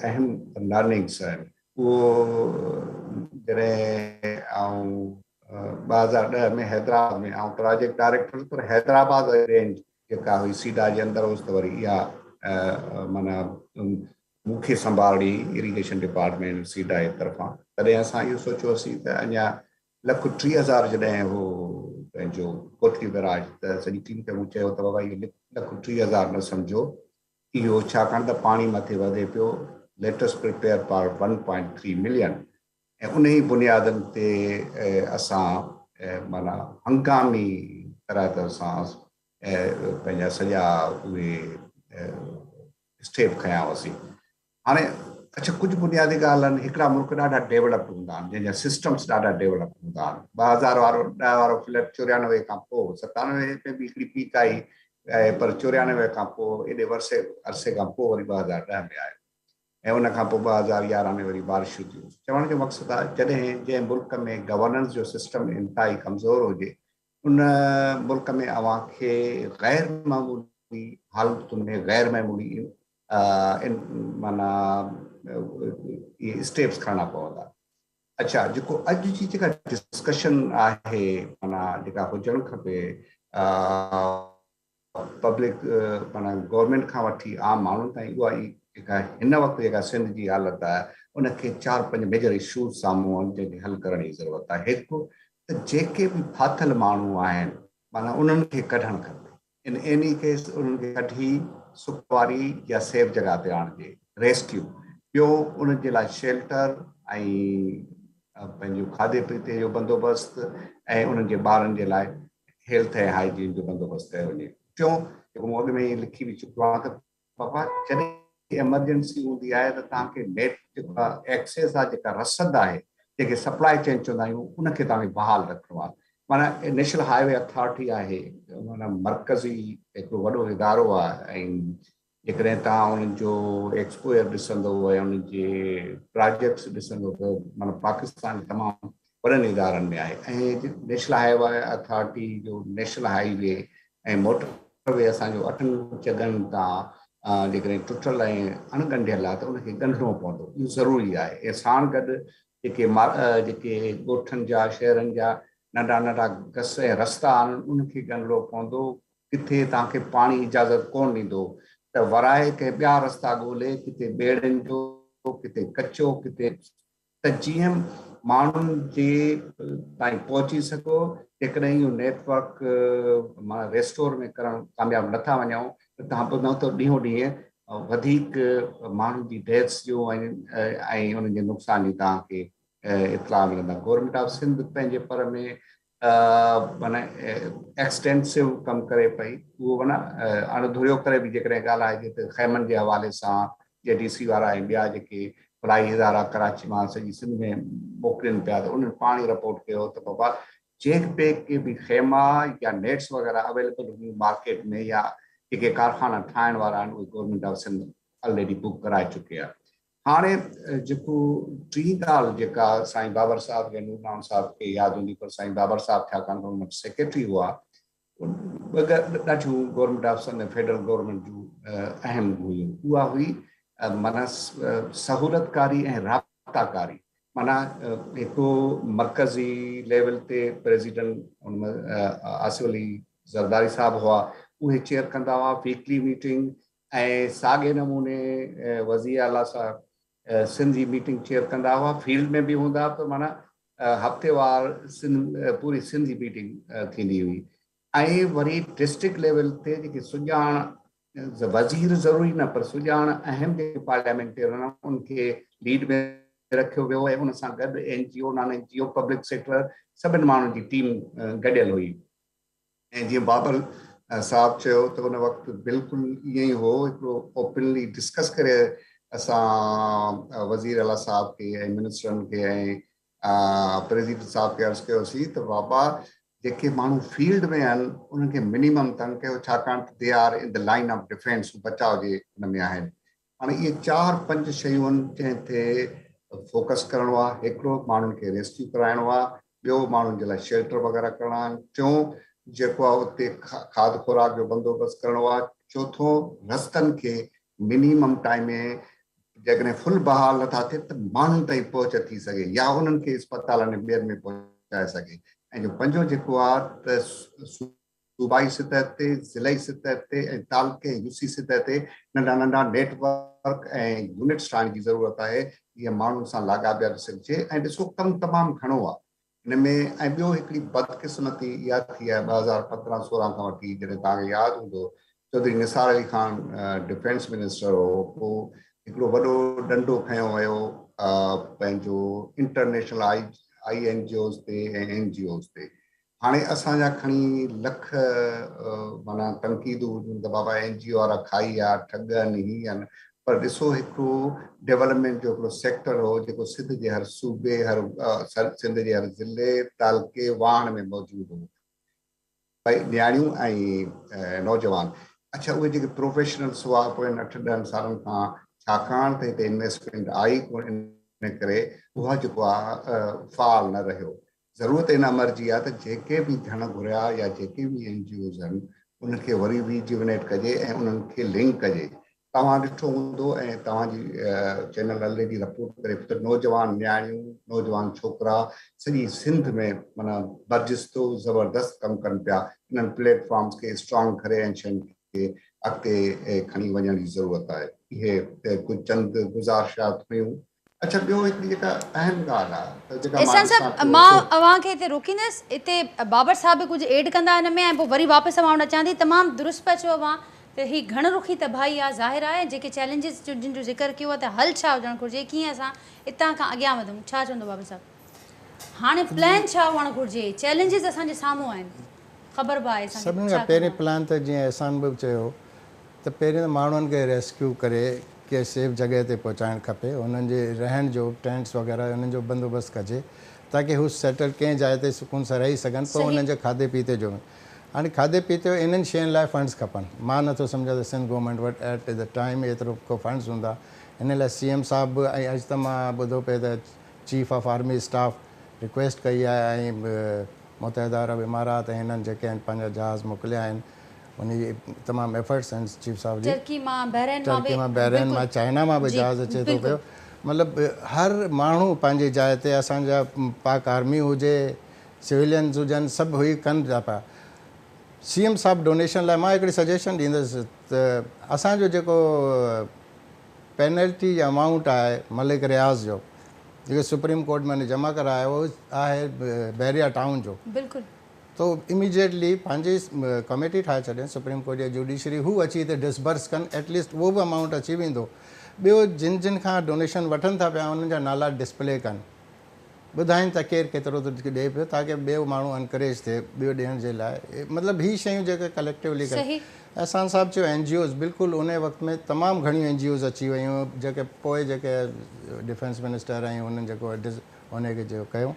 अहम लर्निंग्स आहिनि उहो जॾहिं 2010 में हैदराबाद में प्रोजेक्ट डायरेक्टर पर हैदराबाद रेंज जेका हुई सीडा जे अंदरि हुअसि, त वरी इहा माना मूंखे संभाली इरीगेशन डिपार्टमेंट सीडा जे तरफ़ां। तॾहिं असां इहो सोचियोसीं त अञा 1,30,000 जॾहिं हो पंहिंजो कोठली विराज त सॼी टीम खे मूं चयो त बाबा इहो 1,30,000 न सम्झो इहो, छाकाणि त पाणी मथे वधे पियो। लेटेस्ट प्रिपेयर फॉर 1.3 मिलियन ऐं उन ई बुनियादनि ते असां माना हंगामी तरह सां पंहिंजा सॼा उहे स्टेप खयां हुआसीं। हाणे अच्छा, कुझु बुनियादी ॻाल्हि आहिनि। हिकिड़ा मुल्क ॾाढा डेवलप्ड हूंदा आहिनि जंहिंजा सिस्टम्स ॾाढा डेवलप हूंदा आहिनि। 2010 वारो फ्लड 94 खां पोइ 97 में बि हिकिड़ी पीक आई, पर 94 खां पोइ एॾे अरसे खां पोइ वरी 2010 में आयो ऐं उन खां पोइ 2011 में वरी बारिशूं थियूं। चवण जो मक़सदु आहे जंहिं मुल्क में गवर्नेंस जो सिस्टम इंतिहाई कमज़ोर हुजे उन मुल्क में अव्हां खे गैर मामूली हालतुनि में गैर मामूली माना इहे स्टेप्स खणणा पवंदा। अच्छा, जेको अॼु जी जेका डिस्कशन आहे माना जेका हुजणु खपे पब्लिक माना गवर्नमेंट खां वठी आम माण्हुनि ताईं, उहा जेका हिन वक़्तु जेका सिंध जी हालत आहे उनखे 4-5 मेजर इशूज़ साम्हूं आहिनि जंहिंखे हल करण जी ज़रूरत आहे। हिकु त जेके बि फाथल माण्हू आहिनि माना उन्हनि खे कढणु खपे। इन एनी केस उन्हनि खे कढी सुखवारी या सेफ जॻह ते आणिजे, रेस्क्यू। ॿियो उन्हनि जे लाइ शेल्टर ऐं पंहिंजो खाधे पीते जो बंदोबस्तु ऐं उन्हनि जे ॿारनि जे लाइ हेल्थ ऐं हाइजीन जो बंदोबस्तु कयो वञे। टियों जेको मूं अॻु में ई लिखी बि चुको आहे त बाबा जॾहिं एमरजेंसी हूंदी आहे त तव्हांखे नेट जेका एक्सेस आहे, जेका रसद आहे, जेके सप्लाई चेन चवंदा आहियूं, उनखे तव्हांखे बहाल रखिणो आहे। माना नेशनल हाईवे अथॉरिटी आहे माना मर्कज़ी हिकिड़ो वॾो इदारो आहे ऐं जेकॾहिं तव्हां उन्हनि जो एक्सपोयर ॾिसंदो ऐं उन्हनि जे प्रोजेक्ट्स ॾिसंदो त माना पाकिस्तान तमामु वॾनि इदारनि में आहे। ऐं नेशनल हाईवे अथॉरिटी जो नेशनल हाईवे ऐं मोटरवे असांजो 8 जॻहियुनि तां जेकॾहिं टुटल ऐं अणगंढियल आहे त उनखे ॻंढिणो पवंदो, इहो ज़रूरी आहे। ऐं साण गॾु जेके ॻोठनि जा शहरनि जा नंढा नंढा गस ऐं रस्ता आहिनि उनखे ॻंढिणो पवंदो। किथे तव्हांखे पाणी इजाज़त कोन ॾींदो त वराए कंहिं ॿिया रस्ता ॻोल्हे, किथे ॿेड़ियुनि जो, किथे कचो, किथे, त जीअं माण्हुनि जे ताईं पहुची सघो। जेकॾहिं इहो नेटवर्क माना रेस्टोर में करणु कामयाबु नथा वञूं त तव्हां ॿुधो त ॾींहों ॾींहुं वधीक माण्हुनि जी डेथ्स जो ऐं उन्हनि जे नुक़सान जी तव्हांखे इतला मिलंदा। गवर्नमेंट ऑफ सिंध पंहिंजे पर में माना एक्सटेंसिव कमु करे पई, उहो माना अणधुरियो करे बि जेकॾहिं ॻाल्हाइजे त ख़ैमनि जे हवाले सां JDC वारा ऐं ॿिया जेके फलाई इदारा कराची मां सॼी सिंध में मोकिलिनि पिया त उन्हनि पाणी रिपोर्ट कयो त बाबा जेके के बि ख़ैमा या नेट्स वग़ैरह अवेलेबल हुयूं मार्केट में या जेके कारखाना ठाहिण वारा आहिनि उहे government of Sindh already book कराए चुके आहे। हाणे जेको टी ॻाल्हि जेका साईं बाबर साहब खे नूरनाम साहब खे यादि हूंदी, पर साईं बाबर साहब छाकाणि त हुन सेक्रेटरी हुआ, ॾाढियूं government of Sindh federal government जूं अहम हुयूं। उहा हुई माना सहूलतकारी ऐं राब्ताकारी। माना हिकिड़ो मरकज़ी लेवल ते प्रेसिडेंट आसिफ अली ज़रदारी साहब हुआ, उहे चेयर कंदा हुआ वीकली मीटिंग, ऐं साॻे नमूने वज़ीर आला साहब सिंध जी मीटिंग चेयर कंदा हुआ। फील्ड में बि हूंदा त माना हफ़्तेवार पूरी सिंध जी मीटिंग थींदी हुई। ऐं वरी डिस्ट्रिक्ट लेवल ते जेके सुञाण वज़ीर ज़रूरी न पर सुञाण अहम जेके पार्लियामेंटेरियन उनखे लीड में रखियो वियो ऐं उन सां गॾु NGO non NGO public sector सभिनि माण्हुनि जी टीम गॾियल हुई। ऐं जीअं बाबर साहब चयो त उन वक़्तु बिल्कुलु ईअं ई हो, हिकिड़ो ओपनली डिस्कस करे असां वज़ीर आला साहब खे ऐं मिनिस्टरनि खे ऐं प्रेसिडेंट साहब खे अर्ज़ु कयोसीं त बाबा जेके माण्हू फील्ड में आहिनि उन्हनि खे मिनिमम तंग कयो, छाकाणि त they are in the line of defence, बचाव जे हुन में आहिनि। हाणे इहे 4-5 शयूं जंहिं ते फोकस करिणो आहे। हिकिड़ो माण्हुनि खे रेस्क्यू कराइणो आहे, ॿियो माण्हुनि जे लाइ शेल्टर वग़ैरह करणा आहिनि, टियों जेको आहे उते खाद खुराक जो बंदोबस्तु करिणो आहे, चोथों रस्तनि खे मिनिमम टाइम में जेकॾहिं फुल बहाल नथा थिए त माण्हुनि ताईं पहुच थी सघे या उन्हनि खे अस्पतालनि में ॿियनि में पहुचाए सघे। ऐं जो पंजो जेको आहे त सूबाई सतह ते, ज़िलई सतह ते ऐं तालुके यूसी सतह ते नंढा नंढा नेटवर्क ऐं यूनिट्स ठाहिण जी ज़रूरत आहे, जीअं माण्हुनि सां लाॻापिया थी सघिजे। ऐं ॾिसो कमु तमामु घणो आहे हिन में। ऐं ॿियो हिकिड़ी बदकिस्मती इहा थी आहे 2015-16 खां वठी, जॾहिं तव्हांखे यादि हूंदो चौधरी निसार अली खान डिफेंस मिनिस्टर हो, पोइ हिकिड़ो वॾो डंडो खयो वियो पंहिंजो इंटरनेशनल INGOs ते ऐं NGOs ते। हाणे असांजा खणी लख माना तनक़ीदूं हुजनि त बाबा NGO वारा खाई आहे, ठगनि ही आहिनि, पर ॾिसो हिकिड़ो डेवलपमेंट जो हिकिड़ो सेक्टर हो जेको सिंध जे हर सूबे, सिंध जे हर ज़िले, तालुके, वाहण में मौजूदु हो, भई न्याणियूं ऐं नौजवान। अच्छा, उहे जेके प्रोफेशनल्स हुआ पोइ 8-10 सालनि खां, छाकाणि त हिते इन्वेस्टमेंट आई कोन, इन करे उहा जेको आहे फ़ाल न रहियो। ज़रूरत इन अमर जी आहे त जेके बि धन घुरिया या जेके बि NGOs आहिनि उन्हनि खे वरी रिजुविनेट कजे ऐं उन्हनि खे लिंक कजे। तव्हां ॾिठो हूंदो ऐं तव्हांजी चैनल ऑलरेडी रिपोर्ट करे त नौजवान न्याणियूं, नौजवान छोकिरा सॼी सिंध में माना बर्जिस्तो ज़बरदस्त कमु कनि पिया। इन्हनि प्लेटफॉर्म्स खे स्ट्रॉन्ग करे ऐं शयुनि खे अॻिते खणी वञण जी ज़रूरत आहे। इहे कुझु चंद गुज़ारिशात हुयूं। अच्छा, ॿियो हिकिड़ी जेका अहम ॻाल्हि आहे त जेका एहसान साहब, मां अव्हांखे हिते रोकींदसि। हिते बाबर साहब बि कुझु एड कंदा हिन में, ऐं पोइ वरी वापसि अवां वटि अचां थी। तमामु दुरुस्त पिया चयो अवां त ही घण रुखी तबाही आहे, ज़ाहिर आहे। जेके चैलेंजिस जिन जो ज़िक्र कयो आहे त हल छा हुजणु घुरिजे, कीअं असां हितां खां अॻियां वधूं, छा चवंदो बाबर साहब? हाणे प्लान छा हुअणु घुरिजे? चैलेंजिस असांजे साम्हूं आहिनि, ख़बर बि आहे। सभिनी खां पहिरीं प्लान त जीअं अहसान बि चयो त पहिरीं माण्हुनि खे रेस्क्यू करे के सेफ जॻह ते पहुचाइणु खपे, उन्हनि जे रहण जो टेंट्स वग़ैरह उन्हनि जो बंदोबस्तु कजे ताकी हू सेटल कंहिं जाइ ते सुकून सां रही सघनि। पोइ उन्हनि जे खाधे पीते जो, हाणे खाधे पीते इन्हनि शयुनि लाइ फंड्स खपनि। मां नथो सम्झां त सिंध गवर्नमेंट वटि एट द टाइम एतिरो को फंड्स हूंदा। इन लाइ CM साहब बि, ऐं अॼु त मां ॿुधो पिए त chief of army staff request कई आहे, ऐं मुतहदा अरब इमारात ऐं हिननि जेके आहिनि पंहिंजा जहाज़ मोकिलिया आहिनि, उनजी तमामु एफर्ट्स आहिनि चीफ साहब जी। टर्की मां, बहरेन मां, चाइना मां बि जहाज़ अचे थो पियो। मतिलबु हर माण्हू पंहिंजी जाइ ते, असांजा पाक आर्मी हुजे, सिविलियन्स हुजनि, सभु हुई कनि था पिया। CM साहब डोनेशन लाइ मां हिकिड़ी सजेशन ॾींदुसि त असांजो जेको पेनल्टी अमाउंट आहे मलिक रियाज़ जो, जेको सुप्रीम कोर्ट में जमा करायो उहो आहे बहरिया टाउन जो, बिल्कुलु। तो इमीडिएटली पंहिंजी कमेटी ठाहे छॾनि सुप्रीम कोर्ट या जुडिशरी, हू अची हिते डिसबर्स कनि, एटलीस्ट उहो बि अमाउंट अची वेंदो। ॿियो जिन जिन खां डोनेशन वठनि था पिया उन्हनि जा नाला डिस्प्ले कनि, ॿुधाइनि त केरु केतिरो थो ॾिए पियो, ताकी ॿियो माण्हू एनकरेज थिए ॿियो ॾियण जे लाइ। मतिलबु हीअ शयूं जेके कलेक्टिवली करे। अहसान साहब चयो NGOs, बिल्कुलु उन वक़्त में तमामु घणियूं NGOs अची वियूं, जेके पोइ जेके डिफेंस मिनिस्टर ऐं उन्हनि जेको उनखे जेको कयो,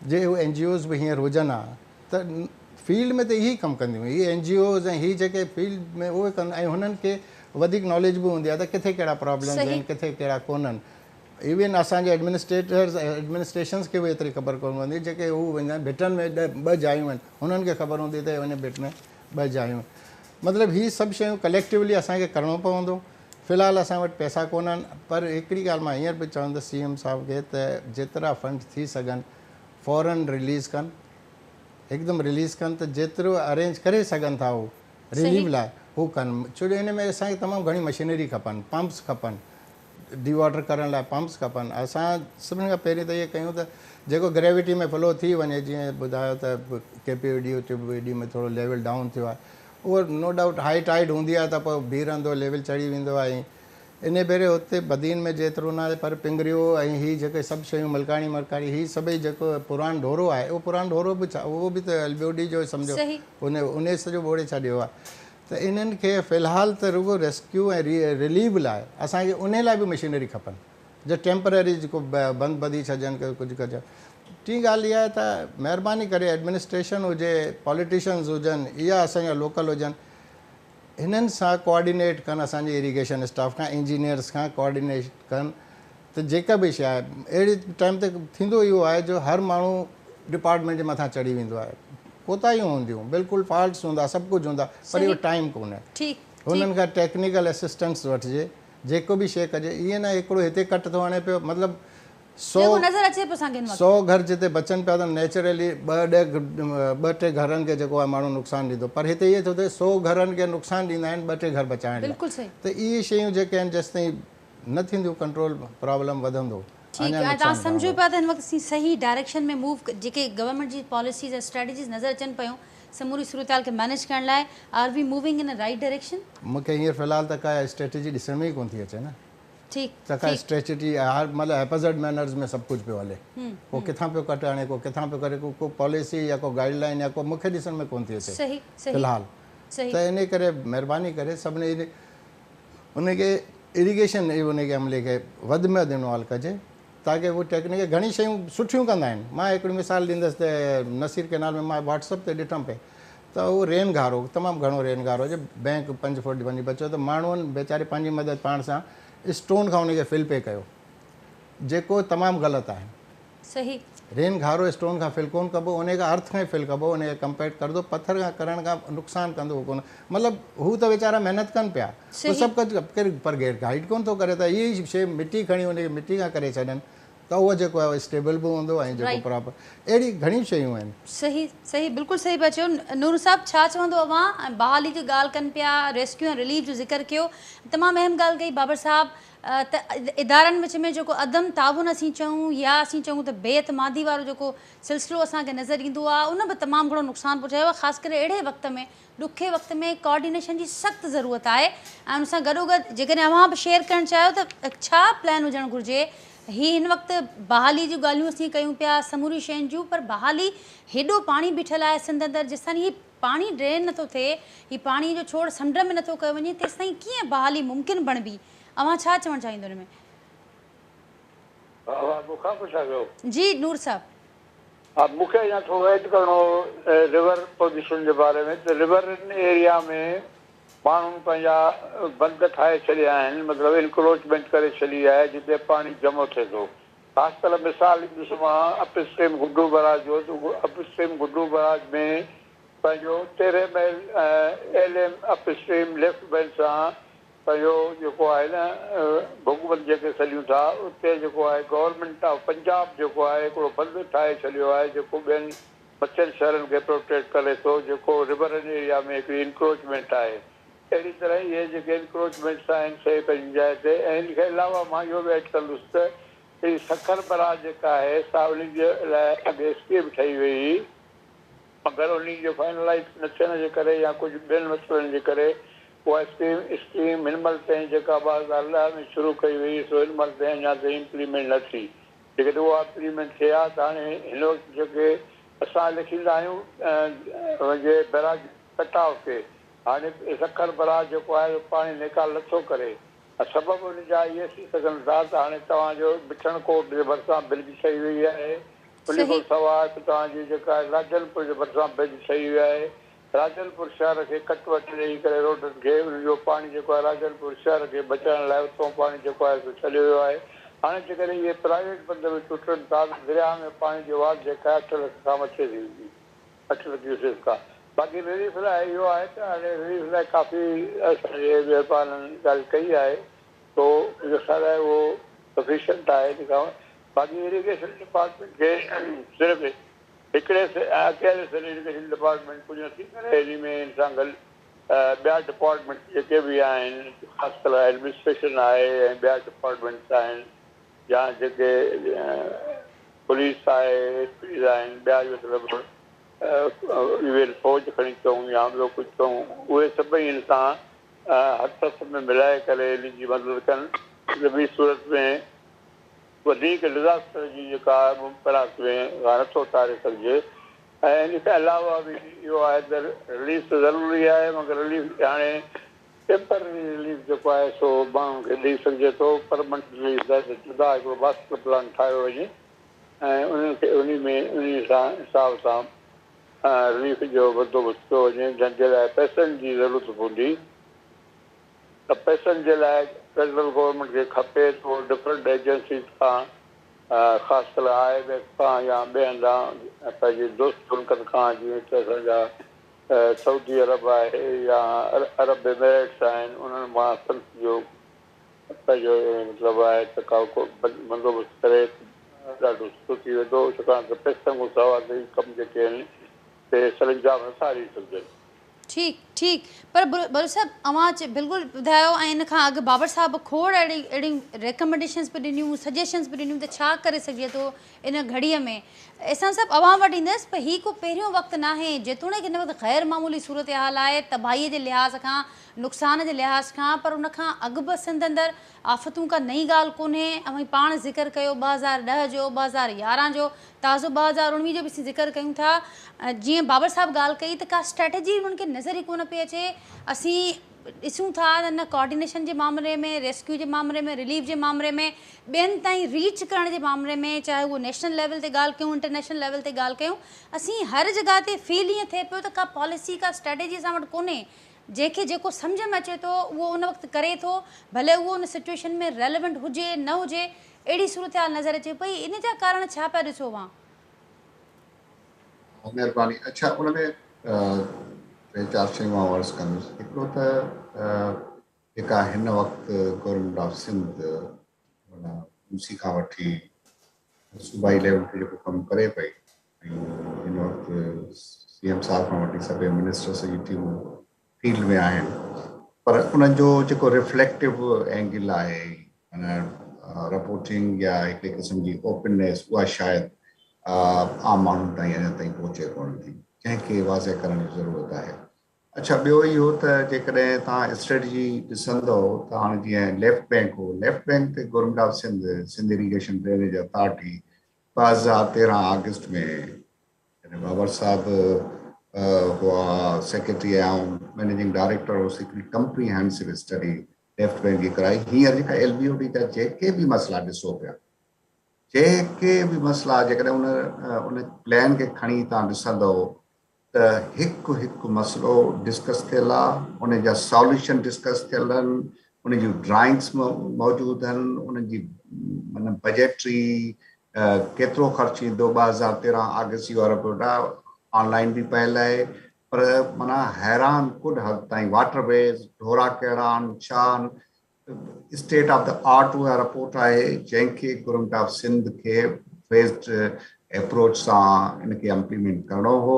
जे उहे NGOs बि हींअर हुजनि हा त फील्ड में त इहे ई कमु कंदियूं। इहे NGOs ऐं हीअ जेके फील्ड में उहे कनि, ऐं हुननि खे वधीक नॉलेज बि हूंदी आहे त किथे कहिड़ा प्रॉब्लम्स आहिनि, किथे कहिड़ा कोन्हनि। इवन असांजे एडमिनिस्ट्रेशन्स खे बि एतिरी ख़बर कोन हूंदी, जेके हू वेंदा आहिनि भिटनि में 2 जायूं आहिनि, हुननि खे ख़बर हूंदी त वञे भिट में 2 जायूं। मतिलबु हीअ सभु शयूं कलेक्टिवली असांखे करिणो पवंदो। फ़िलहालु असां वटि पैसा कोन्हनि, पर हिकिड़ी ॻाल्हि मां हींअर बि चवंदुसि CM साहब खे त जेतिरा फंड थी सघनि फ़ौरन रिलीज़ कनि, हिकदमि रिलीज़ कनि, त जेतिरो अरेंज करे सघनि था उहो रिलीफ लाइ हू कनि। छो जो हिन में असांखे तमामु घणी मशीनरी खपनि, पंप्स खपनि, डिवॉटर करण लाइ पंप्स खपनि। असां सभिनी खां पहिरीं त इहे कयूं त जेको ग्रेविटी में फ्लो थी वञे, जीअं ॿुधायो त KPVD में थोरो लेवल डाउन थियो आहे, उहो नो डाउट हाई टाइड हूंदी आहे त पोइ बीहंदो, लेवल चढ़ी वेंदो आहे। इन भेरे हुते बदीन में जेतिरो न आहे, पर पिंगरियो ऐं हीअ जेके सभु शयूं मलकाणी मरकाणी हीअ सभई जेको पुराणो ढोरो आहे, उहो पुराणो ढोरो बि छा, उहो बि त LBOD जो सम्झो उन सॼो ॿोड़े छॾियो आहे। त इन्हनि खे फ़िलहालु त रुगो रेस्क्यू ऐं रिलीव लाइ असांखे उन लाइ बि मशीनरी खपनि, जो टेम्पररी जेको बंदि ॿधी छॾनि, कुझु कजनि। टी ॻाल्हि इहा आहे त महिरबानी करे एडमिनिस्ट्रेशन हुजे, पॉलिटिशियन्स हुजनि या असांजा लोकल हुजनि, हिननि सां कोऑर्डिनेट कनि, असांजे इरिगेशन स्टाफ खां, इंजीनियर्स खां कोऑर्डिनेट कनि, त जेका बि शइ आहे अहिड़े टाइम ते थींदो इहो आहे जो हर माण्हू डिपार्टमेंट जे मथां चढ़ी वेंदो आहे। कोताहियूं हूंदियूं, बिल्कुलु फॉल्ट्स हूंदा, सभु कुझु हूंदा, पर इहो टाइम कोन्हे। ठीकु हुननि खां टेक्निकल असिस्टेंस वठिजे, जेको बि शइ कजे। ईअं न हिकिड़ो हिते कट थो हणे पियो, मतिलबु 100 घर जिते बचनि पिया त नेचुरली 2-3 घरनि खे जेको आहे माण्हू नुक़सानु ॾींदो, पर हिते इहे थो थिए 100 घरनि खे नुक़सानु ॾींदा आहिनि 2-3 घर बचाइण लाइ। त इहे शयूं जेके आहिनि जेसि ताईं न थींदियूं कंट्रोल, प्रॉब्लम वधंदो। ठीकु आहे, तव्हां सम्झो पिया त हिन वक़्तु असीं सही डायरेक्शन में मूव, जेके गवर्नमेंट जी पॉलिसीज़ ऐं स्ट्रेटजीज़ नज़र अचनि पियूं समूरी सूरताल खे मैनेज करण लाइ, R V moving in a right direction? मूंखे हींअर फ़िलहालु त का स्ट्रेटजी ॾिसण में ई कोन थी अचे न। ठीकु, त का स्ट्रेटजी हर मतिलबु एपोज़िट मैनर्स में सभु कुझु पियो हले, को किथां पियो कट हाणे, को किथां पियो करे, को पॉलिसी या को गाइडलाइन या को मूंखे ॾिसण में कोन थी अचे फ़िलहालु। त इन करे महिरबानी करे सभिनी उनखे इरिगेशन उनखे अमले खे वधि में वधि इन्वॉल्व कजे, ताकी उहो टेक्निक घणी शयूं सुठियूं कंदा आहिनि। मां हिकिड़ी मिसाल ॾींदुसि त नसीर केनाल में मां व्हाट्सअप ते ॾिठमि पिए त उहो रेन गारो, तमामु घणो रेन गारो हुजे, बैंक 5 फुट वञी बचियो, त माण्हुनि वेचारे पंहिंजी मदद पाण सां स्टोन खां उनखे फिल पे कयो, जेको तमामु ग़लति आहे। सही, रेन घारो स्टोन खां फिल कोन कबो, उन खां अर्थ खां फिल कबो, उनखे कंपेक्ट करंदो, पत्थर खां करण खां नुक़सानु कंदो कोन। मतिलबु हू त वीचारा महिनत कनि पिया, सभु कुझु पर गाइड कोन थो करे, त इहा शइ मिटी खणी उनखे मिटी खां करे छॾनि, त उहो जेको आहे स्टेबल बि हूंदो ऐं जेको प्रॉपर, अहिड़ी घणी शयूं आहिनि। सही सही, बिल्कुलु सही पिया चयो। नूर साहब, छा चवंदो अव्हां? बहाली जी ॻाल्हि कनि पिया, रेस्क्यू ऐं रिलीफ जो ज़िक्र कयो, तमामु अहम ॻाल्हि कई बाबर साहब। त इदारनि विच में जेको अदम ताउन असीं चऊं या असीं चऊं त बेतमादी वारो जेको सिलसिलो असांखे नज़र ईंदो आहे, उन बि तमामु घणो नुक़सानु पहुचायो आहे। ख़ासि करे अहिड़े वक़्त में, ॾुखे वक़्त में कोऑर्डिनेशन जी सख़्तु ज़रूरत आहे। ऐं उन सां गॾोगॾु जेकॾहिं अव्हां बि शेयर करणु चाहियो त छा प्लान हुजणु घुरिजे? हिन वक़्तु बहाली जूं ॻाल्हियूं असीं कयूं पिया, समूरी शयुनि जूं, पर बहाली हेॾो पाणी बीठल आहे सिंध अंदरि, जेसिताईं हीउ पाणी ड्रेन नथो थिए, हीउ पाणी जो छोड़ समुंड में नथो कयो वञे, तेसिताईं कीअं बहाली मुमकिन बणबी? अव्हां छा चवणु चाहींदो हिन में? जी नूर साहब। हा, मूंखे अञा थोरो ऐड करिणो रिवर पोज़ीशन जे बारे में। त रिवर एरिया में माण्हुनि पंहिंजा बंद ठाहे छॾिया आहिनि, मतिलबु इनक्रोचमेंट करे छॾी आहे, जिते पाणी जमो थिए थो। ख़ासि करे मिसाल ॾिसो मां अपस्ट्रीम गुड्डू बराज जो, त अपस्ट्रीम गुड्डू बराज में पंहिंजो 13 mile LM upstream left bank सां पंहिंजो जेको आहे न भुगवंत जेके सॾियूं था, उते जेको आहे गवर्नमेंट ऑफ पंजाब जेको आहे हिकिड़ो बंदि ठाहे छॾियो आहे, जेको ॿियनि मछियुनि शहरनि खे प्रोटेक्ट करे थो, जेको रिवर एरिया में हिकिड़ी इनक्रोचमेंट आहे। अहिड़ी तरह इहे जेके इनक्रोचमेंट्स आहिनि शइ पंहिंजी जाइ ते। ऐं हिन खां अलावा मां इहो बि ऐड कंदुसि त हीअ सखर बराज जेका आहे सा उन जे लाइ अॻे स्कीम ठही हुई, मगर उन जो फाइनलाइज़ न थियण जे करे या कुझु ॿियनि मसइलनि जे करे उहा स्कीम हिन महिल ताईं जेका 2010 में शुरू कई हुई, सो हिन महिल ताईं अञा ताईं इम्प्लीमेंट न थी। जेकॾहिं उहा इम्प्लीमेंट थिए हा त हाणे हिन वक़्तु जेके असां लिखींदा आहियूं जे बराज कटाव खे, हाणे सखर बराज जेको आहे पाणी निकाल नथो करे। सबबु उन जा इहे थी सघनि था त हाणे तव्हांजो मिठण कोट जे भरिसां ब्रिज ठही वई आहे, उन खां सवाइ तव्हांजी जेका राजनपुर जे भरिसां ब्रिज ठही वई आहे। राजनपुर शहर खे कटवट ॾेई करे रोडनि खे उनजो पाणी जेको आहे राजनपुर शहर खे बचाइण लाइ उतां पाणी जेको आहे सो छॾियो वियो आहे। हाणे जेकॾहिं इहे प्राइवेट बंद बि टुटनि था त दरिया में पाणी जी वाट जेका आहे 8 लख खां मथे थी वेंदी, 8 लख क्यूसेक खां। बाक़ी रिलीफ लाइ इहो आहे त हाणे रिलीफ लाइ काफ़ी असांजे वापारनि ॻाल्हि कई आहे, तो असां लाइ उहो सफिशियंट आहे। बाक़ी इरिगेशन डिपार्टमेंट खे सिर्फ़ु हिकिड़े अकेले इरिगेशन डिपार्टमेंट कुझु नथी करे, इन में इन सां गॾु ॿिया डिपार्टमेंट जेके बि आहिनि, ख़ासि करे एडमिनिस्ट्रेशन आहे ऐं ॿिया डिपार्टमेंट्स आहिनि, या जेके पुलिस आहे, एसपीज़ आहिनि, ॿिया मतिलबु इवन फौज खणी चऊं या ॿियो कुझु चऊं, उहे सभई हिन सां हथ में मिलाए करे इन जी मदद कनि। ॿी सूरत में वधीक डिज़ास्टर जी जेका मुमकिनात में नथो उतारे सघिजे। ऐं इन खां अलावा बि इहो आहे त रिलीफ त ज़रूरी आहे, मगर रिलीफ हाणे टेम्पररी रिलीफ जेको आहे सो माण्हुनि खे ॾेई सघिजे थो। परमनेंट रिलीफ लाइ जुदा हिकिड़ो मास्टर प्लान ठाहियो वञे ऐं उनखे उन में उन सां हिसाब सां रिलीफ जो बंदोबस्तु कयो वञे, जंहिंजे लाइ पैसनि जी ज़रूरत पवंदी। त पैसनि जे लाइ फेडरल गवर्नमेंट खे खपे थो डिफरेंट एजेंसीज़ खां ख़ासि करे IMF खां या ॿिए हंधां पंहिंजे दोस्त मुल्कनि खां जीअं त असांजा सऊदी अरब आहे या अरब एमिरेट्स आहिनि, उन्हनि मां संत जो पंहिंजो मतिलबु आहे त को बंदोबस्तु करे ॾाढो सुठो थी वेंदो, छाकाणि त पैसनि खां सवाइ ॿई कम जेके आहिनि से सरंजाम नथा हली सघजनि। ठीकु ठीकु, पर बलू साहब अवां बिल्कुलु ॿुधायो, ऐं इन खां अॻु बाबर साहब खोड़ अहिड़ियूं रिकमेंडेशन्स बि ॾिनियूं, सजेशन्स बि ॾिनियूं त छा करे सघिजे थो इन घड़ीअ में। अहसान साहब अवां वटि ईंदसि, पर हीउ को पहिरियों वक़्तु न आहे जेतोणीकि हिन वक़्तु ग़ैर मामूली सूरत हाल आहे तबाहीअ जे लिहाज़ खां, नुक़सान जे लिहाज़ खां, पर उन खां अॻु बि सिंध अंदरि आफ़तूं का नई ॻाल्हि कोन्हे। ऐं पाण ज़िक्र कयो 2010 जो, 2011 जो, ताज़ो 2019 जो बि असीं ज़िक्र कयूं था। जीअं बाबर साहब ॻाल्हि कई त का स्ट्रेटजी उन्हनि खे नज़र ई कोन पई अचे। असीं ॾिसूं था त न कोऑर्डिनेशन जे मामले में, रेस्क्यू जे मामले में, रिलीफ जे मामले में, ॿियनि ताईं रीच करण जे मामले में, चाहे उहो नेशनल लेवल ते ॻाल्हि कयूं, इंटरनेशनल लेवल ते ॻाल्हि कयूं, असीं हर जॻह ते फील ईअं थिए पियो त का पॉलिसी, का स्ट्रेटजी असां वटि कोन्हे। जंहिंखे जेको सम्झ में अचे थो उहो उन वक़्तु करे थो, भले उहो उन सिचुएशन में रेलेवेंट हुजे न हुजे, अहिड़ी सूरत हाल नज़र अचे पई। इन जा कारण छा पिया ॾिसो तव्हां? महिरबानी। अच्छा, उन में टे चारि शयूं मां अर्ज़ु कंदुसि। हिकिड़ो त जेका हिन वक़्तु गवर्नमेंट ऑफ सिंध यूसी खां वठी सूबाई लेवल ते जेको कमु करे पई, ऐं हिन वक़्तु CM साहब खां वठी सभई मिनिस्टर्स जी टीमूं फील्ड में आहिनि, पर उन्हनि जो जेको रिफ्लेक्टिव एंगल आहे, रिपोर्टिंग या हिकिड़े क़िस्म जी ओपननेस, उहा शायदि आम माण्हुनि ताईं अञा ताईं पहुचे कोन थी, जंहिंखे वाज़े करण जी ज़रूरत आहे। अच्छा, ॿियो इहो त जेकॾहिं तव्हां स्ट्रेटजी ॾिसंदव त हाणे जीअं लेफ्ट बैंक हो, लेफ्ट बैंक ते government of Sindh irrigation drainage authority 2013 अगस्त में बाबर साहब हुआ सेक्रेटरी ऐं मैनेजिंग डायरेक्टर हुअसि, हिकिड़ी कंप्रीहेंसिव स्टडी लेफ्ट बैंक जी कराई। हींअर जेका LBOD जा जेके बि मसइला ॾिसो पिया, जेके बि मसइला जेकॾहिं उन प्लान खे खणी तव्हां ॾिसंदव त हिकु हिकु मसइलो डिस्कस थियल आहे, उन जा सॉल्यूशन डिस्कस थियल आहिनि, उन जूं ड्राइंग्स मौजूदु आहिनि, उन जी माना बजटरी केतिरो ख़र्चु ईंदो 2013 अगस्त जो रिपोर्ट ऑनलाइन बि पयल आहे। पर माना हैरान कुल हद ताईं वाटरवेज ढोरा कहिड़ा आहिनि, छा आहिनि, स्टेट ऑफ द आर्ट उहा रिपोर्ट आहे, जंहिंखे गवर्नमेंट ऑफ सिंध खे फेस्ड अप्रोच सां इनखे इम्प्लीमेंट करिणो हो।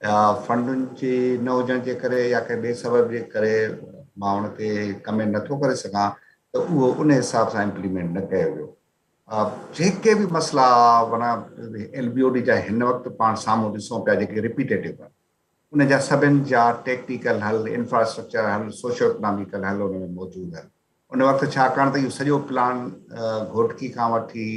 फंडुनि जे न हुजण जे करे या कंहिं ॿिए सबब जे करे मां उन ते कमेंट नथो करे सघां, त उहो उन हिसाब सां इम्प्लीमेंट न कयो वियो। जेके बि मसइला माना LBOD जा हिन वक़्तु पाण साम्हूं ॾिसूं पिया, जेके रिपीटेटिव आहिनि, उन जा सभिनि जा टेक्निकल हल, इंफ्रास्ट्रक्चर हल, सोशो इकनॉमिकल हल उन में मौजूदु आहिनि। उन वक़्तु छाकाणि त इहो सॼो प्लान घोटकी खां वठी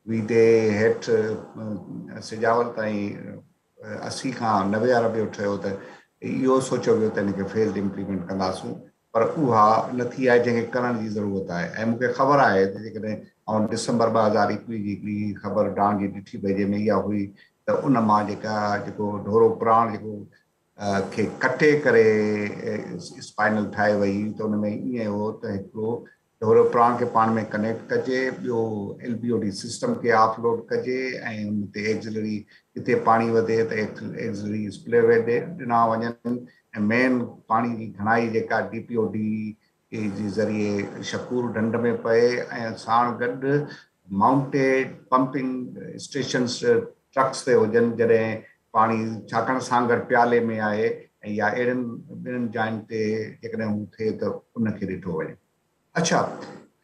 वीडे हेठि सिजावल ताईं 80 खां 90 अरब जो ठहियो, त इहो सोचियो वियो त इनखे फेज़ इम्प्लीमेंट कंदासूं, पर उहा न थी आहे, जंहिंखे करण जी ज़रूरत आहे। ऐं मूंखे ख़बर आहे त जेकॾहिं ऐं डिसंबर 2021 जी हिकिड़ी ख़बर डांड जी ॾिठी पई, जंहिंमें इहा हुई त उन मां जेको ढोरो प्राण जेको खे कटे करे स्पाइनल ठाहे वई, त उन में ईअं हो त हिकिड़ो ढोरो प्राण खे पाण में कनेक्ट कजे, ॿियो LBOD सिस्टम खे ऑफलोड कजे, ऐं उन ते एक्सिलरी जिते पाणी वधे त एक्सिलरी स्प्लेवे ॾिना वञनि, ऐं मेन पाणी जी घणाई जेका DPOD जे ज़रिए शकूर ढंढ में पए, ऐं साण गॾु माउंटेड पंपिंग स्टेशन्स ट्रक्स ते हुजनि जॾहिं पाणी, छाकाणि सांगर प्याले में आहे, ऐं या अहिड़ियुनि ॿिन्हिनि जायुनि ते जेकॾहिं हू थिए त उनखे ॾिठो वञे। अच्छा,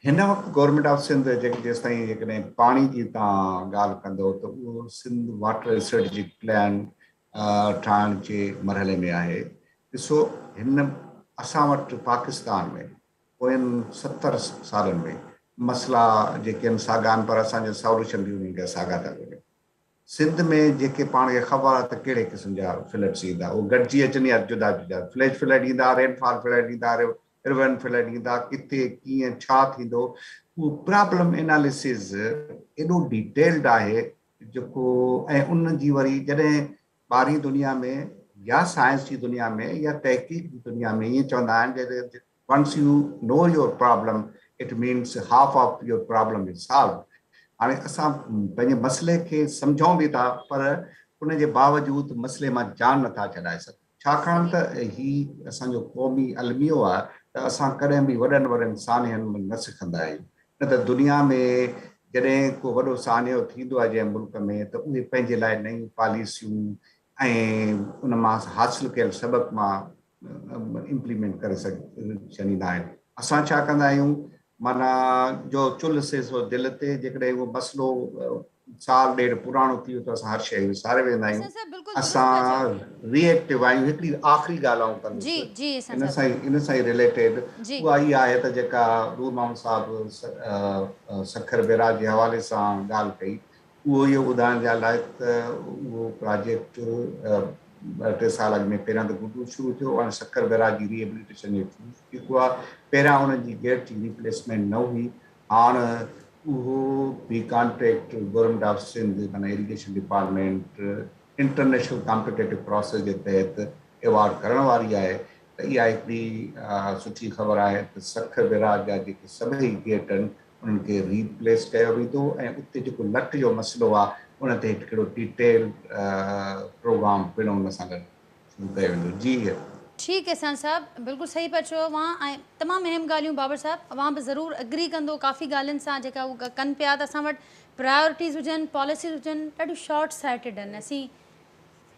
हिन वक़्तु गवर्नमेंट ऑफ सिंध जेसि ताईं जेकॾहिं पाणी जी तव्हां ॻाल्हि कंदव त उहो सिंध वाटर स्ट्रेटेजिक प्लान ठाहिण जे मरहले में आहे। ॾिसो, हिन असां वटि पाकिस्तान में पोयनि 70 सालनि में मसइला जेके आहिनि साॻा आहिनि, पर असांजा सॉल्यूशन बि उन्हनि जा साॻा था मिलनि। सिंध में जेके पाण खे ख़बर आहे त कहिड़े क़िस्म जा फ्लड्स ईंदा, उहे गॾिजी अचनि या जुदा जुदा फ्लड ईंदा, रेनफॉल फ्लड ईंदा, रिवन फ्लड ईंदा, किथे कीअं छा थींदो, उहो प्रॉब्लम एनालिसिस एॾो डिटेल्ड आहे जेको, ऐं उन जी वरी जॾहिं ॿारहीं दुनिया में या साइंस जी दुनिया में या तहक़ीक़ जी दुनिया में ईअं चवंदा आहिनि, once you know your problem, it means half of your problem is solved. हाणे असां पंहिंजे मसइले खे सम्झूं बि था पर उन जे बावजूद मसइले मां जान नथा छॾाए सघूं, छाकाणि त ही असांजो क़ौमी अलमियो आहे त असां कॾहिं बि वॾनि वॾनि सानियनि में न सिखंदा आहियूं। न त दुनिया में जॾहिं को वॾो सानियो थींदो आहे जंहिं मुल्क में त उहे पंहिंजे लाइ नयूं पॉलिसियूं ऐं उन मां हासिलु कयल सबक़ मां इम्प्लीमेंट करे छॾींदा आहिनि। असां छा कंदा आहियूं, माना जो चुल्ह से सो दिलि ते, जेकॾहिं उहो मसइलो साल ॾेढ पुराणो थी वियो त असां हर शइ विसारे वेंदा आहियूं। हसन साहब बिल्कुलु दुरुस्त पिया चओ। असां रिएक्टिव आहियूं। हिकिड़ी आख़िरी ॻाल्हि आऊं जी कंदुसि जी हसन साहब इन सां ई रिलेटेड, जी उहा इहा आहे त जेका नूर मोहम्मद साहिबु सखर बेराज जे हवाले सां ॻाल्हि कई, उहो इहो ॿुधाइण जे लाइ त उहो प्रोजेक्ट 2-3 साल अॻु में पहिरियां त गुडू शुरू थियो, हाणे सखर बेराज जी रिहेबिलिटेशन जो जेको आहे, पहिरियां हुननि जी गेट जी रिप्लेसमेंट न हुई, हाणे उहो बि कॉन्ट्रेक्ट गवर्नमेंट ऑफ सिंध माना irrigation department international competitive process जे तहत अवॉर्ड करण वारी आहे। त इहा हिकिड़ी सुठी ख़बर आहे त सखर बेराज जा जेके सभई गेट आहिनि उन्हनि खे रीप्लेस कयो वेंदो ऐं उते जेको लट जो मसइलो आहे उन ते हिकिड़ो डिटेल प्रोग्राम पिणु उन सां गॾु शुरू कयो वेंदो। जी ठीकु है सन साहब, बिल्कुलु सही पिया चओ तव्हां ऐं तमामु अहम ॻाल्हियूं बाबर साहब तव्हां बि ज़रूरु एग्री कंदो काफ़ी ॻाल्हियुनि सां जेका उहे कनि पिया त असां वटि प्रायोरिटीज़ हुजनि, पॉलिसीज़ हुजनि, ॾाढियूं शॉर्ट साइटेड आहिनि। असीं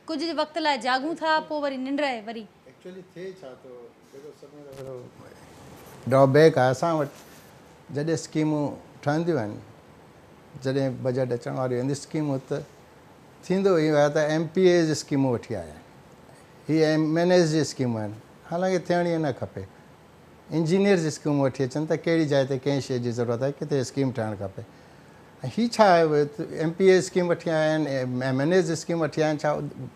कुझु वक़्त लाइ जागूं था, पोइ वरी निंड आहे वरी एक्चुअली थिए छा थो, जेको सभिनी ड्रॉबैक आहे असां वटि जॾहिं स्कीमूं ठहंदियूं आहिनि, जॾहिं बजट अचण वारियूं आहिनि स्कीमूं, त थींदो इहो आहे त MPA जी स्कीमूं वठी आया आहिनि, हीअ MNS जी स्कीमूं आहिनि, हालांकि थियणी न खपे। इंजीनियर जी स्कीमूं वठी अचनि त कहिड़ी जाइ ते कंहिं शइ जी ज़रूरत आहे, किथे स्कीम ठहणु खपे। ऐं हीअ छा आहे, MPA स्कीम वठी आया आहिनि, MNS जी स्कीम वठी आया आहिनि, छा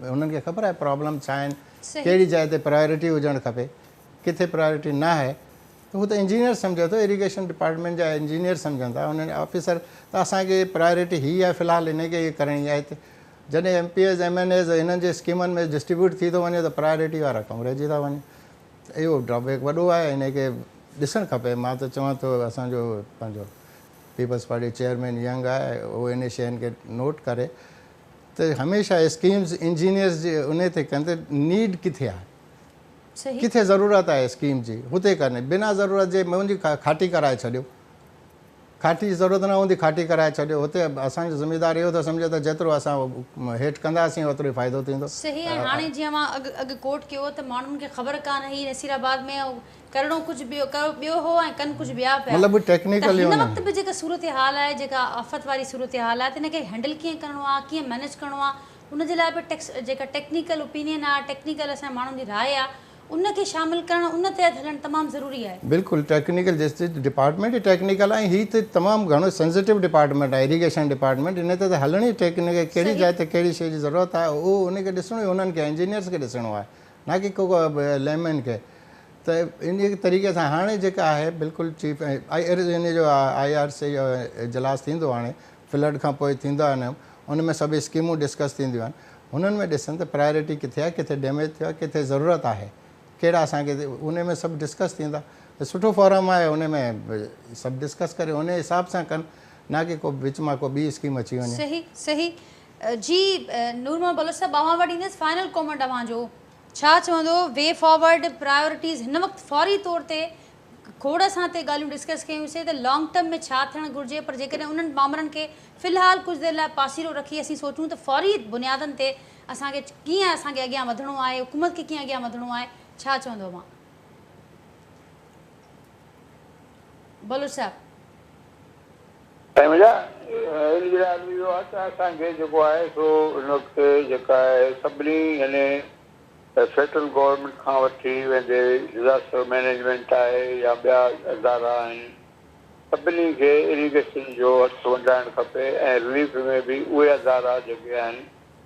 हुननि खे ख़बर आहे प्रॉब्लम छा आहिनि, कहिड़ी जाइ ते प्रायोरिटी हुजणु खपे, किथे प्रायोरिटी न आहे, त हू त इंजीनियर सम्झे थो, इरिगेशन डिपार्टमेंट जा इंजीनियर सम्झनि था, उन्हनि ऑफिसर त असांखे प्रायोरिटी हीअ आहे फ़िलहालु हिनखे हीअ करणी आहे। हिते जॾहिं MPS MNS हिननि जे स्कीमनि में डिस्ट्रीब्यूट थी थो वञे त प्रायोरिटी वारा कमु रहिजी था वञनि। त इहो ड्रॉबैक वॾो आहे, हिनखे ॾिसणु खपे। मां त चवां थो असांजो पंहिंजो पीपल्स पार्टी चेयरमैन यंग आहे, उहो इन शयुनि खे नोट करे त हमेशह स्कीम्स इंजीनियर्स जे उन ते कनि त नीड किथे आहे, किथे ज़रूरत आहे स्कीम जी, हुते करनि, बिना ज़रूरत जे मुंहिंजी खाटी कराए छॾियो, खाटी जी ज़रूरत न हूंदी खाटी कराए छॾियो, हुते असांजो ज़िमेदार इहो त सम्झो त जेतिरो असां हेठि कंदासीं ओतिरो ई फ़ाइदो थींदो। सही आहे। हाणे जीअं मां अॻु कोट कयो त माण्हुनि खे ख़बर कान हुई नसीराबाद में करिणो कुझु ॿियो हो ऐं कनि कुझु ॿिया पिया, मतिलबु टेक्निकल हिन वक़्तु बि जेका सूरत हाल आहे, जेका आफ़त वारी सूरत हाल आहे, त हिनखे हैंडल कीअं करिणो आहे, कीअं मैनेज करिणो आहे, उनजे लाइ बि जेका टेक्निकल ओपिनियन आहे, टेक्निकल असांजे माण्हुनि जी राय आहे, उनखे शामिलु करणु, उन तहत हलणु तमामु ज़रूरी आहे। बिल्कुलु टेक्निकल जेसि डिपार्टमेंट ई टेक्निकल आहे, हीअ त तमामु घणो सेंसिटिव डिपार्टमेंट आहे, इरिगेशन डिपार्टमेंट, इन ते त हलणी टेक्निकल, कहिड़ी जाइ ते कहिड़ी शइ जी ज़रूरत आहे उहो उनखे ॾिसणो ई उन्हनि खे इंजीनियर्स खे ॾिसणो आहे, न की को लेमैन खे। त इन तरीक़े सां हाणे जेका आहे बिल्कुलु चीफ इन जो IRC जो इजलास थींदो हाणे फ्लड खां पोइ थींदो आहे, उन में सभई स्कीमूं डिस्कस थींदियूं आहिनि, हुननि में ॾिसनि त प्रायोरिटी किथे आहे, किथे डैमेज थियो आहे, किथे ज़रूरत आहे, कहिड़ा असांखे उन में सभु डिस्कस थींदा। त सुठो फॉरम आहे, उन में सभु डिस्कस करे उन हिसाब सां कनि, न की को विच मां को ॿी स्कीम अची वञे। सही सही जी नूर मोहम्मद बलोच साहब, अवां वटि ईंदुसि फाइनल कॉमेंट अवांजो छा चवंदो, वे फॉरवर्ड प्रायोरिटीज़ हिन वक़्तु फौरी तौर ते खोड़ सां ते ॻाल्हियूं डिस्कस कयूंसीं त लॉन्ग टर्म में छा थियणु घुरिजे, पर जेकॾहिं उन्हनि मामलनि खे फ़िलहालु कुझु देरि लाइ पासीरो रखी असीं सोचूं त फौरी बुनियादनि ते असांखे कीअं असांखे अॻियां वधिणो आहे, हुकूमत खे कीअं अॻियां वधिणो आहे, छा चवंदो मां बलोच साहब? असांखे जेको आहे सो हिन वक़्तु जेका आहे सभिनी यानी फेडरल गवर्नमेंट खां वठी वेंदे डिज़ास्टर मैनेजमेंट आहे या ॿिया अदारा आहिनि, सभिनी खे इरिगेशन जो हथु वधाइणु खपे ऐं रिलीफ में बि उहे अदारा जेके आहिनि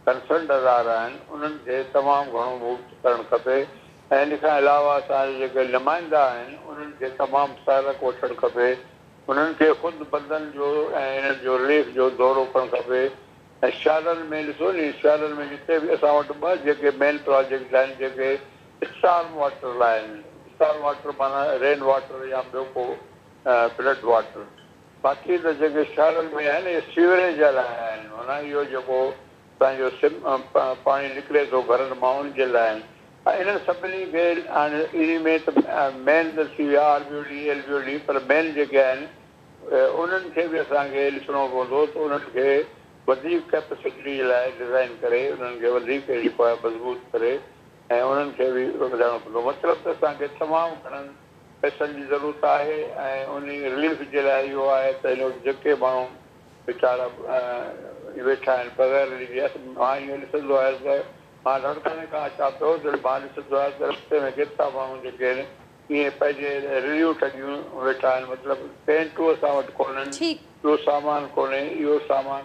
कंसर्न अदारा आहिनि उन्हनि खे तमामु घणो मूव करणु खपे। ऐं इन खां अलावा असांजे जेके नुमाइंदा आहिनि उन्हनि खे तमामु सहायक वठणु खपे, उन्हनि खे ख़ुदि बंदनि जो ऐं इन्हनि जो रिलीफ जो दौरो करणु खपे। ऐं शहरनि में ॾिसो नी, शहरनि में जिते बि असां वटि ॿ जेके मेन प्रोजेक्ट आहिनि जेके स्टार्म वाटर लाइ आहिनि, स्टार्म वाटर माना रेन वाटर या ॿियो को फ्लड वाटर, बाक़ी त जेके शहरनि में आहिनि इहे सीवरेज लाइ आहिनि, माना इहो जेको पंहिंजो पाणी निकिरे थो घरनि माण्हुनि जे लाइ आहिनि। ऐं इन्हनि सभिनी खे हाणे इन में त मेन त थी विया RBOD LBOD, पर मेन जेके आहिनि उन्हनि खे बि असांखे ॾिसणो पवंदो त उन्हनि खे वधीक कैपेसिटी जे लाइ डिज़ाइन करे उन्हनि खे वधीक जेको आहे मज़बूत करे ऐं उन्हनि खे बि वधाइणो पवंदो। मतिलबु त असांखे तमामु घणनि पैसनि जी ज़रूरत आहे ऐं उन रिलीफ जे लाइ इहो आहे त हिन वटि जेके माण्हू वीचारा वेठा आहिनि बग़ैर रिलीफ। मां इहो ॾिसंदो आहियां त मां लड़कनि खां अचां पियो त मां ॾिसंदो आहियां त रस्ते में केतिरा माण्हू जेके आहिनि ईअं पंहिंजे रिव्यू ठगियूं वेठा आहिनि, मतिलबु टेंटूं असां वटि कोन्हनि, ठीकु इहो सामान कोन्हे, इहो सामान।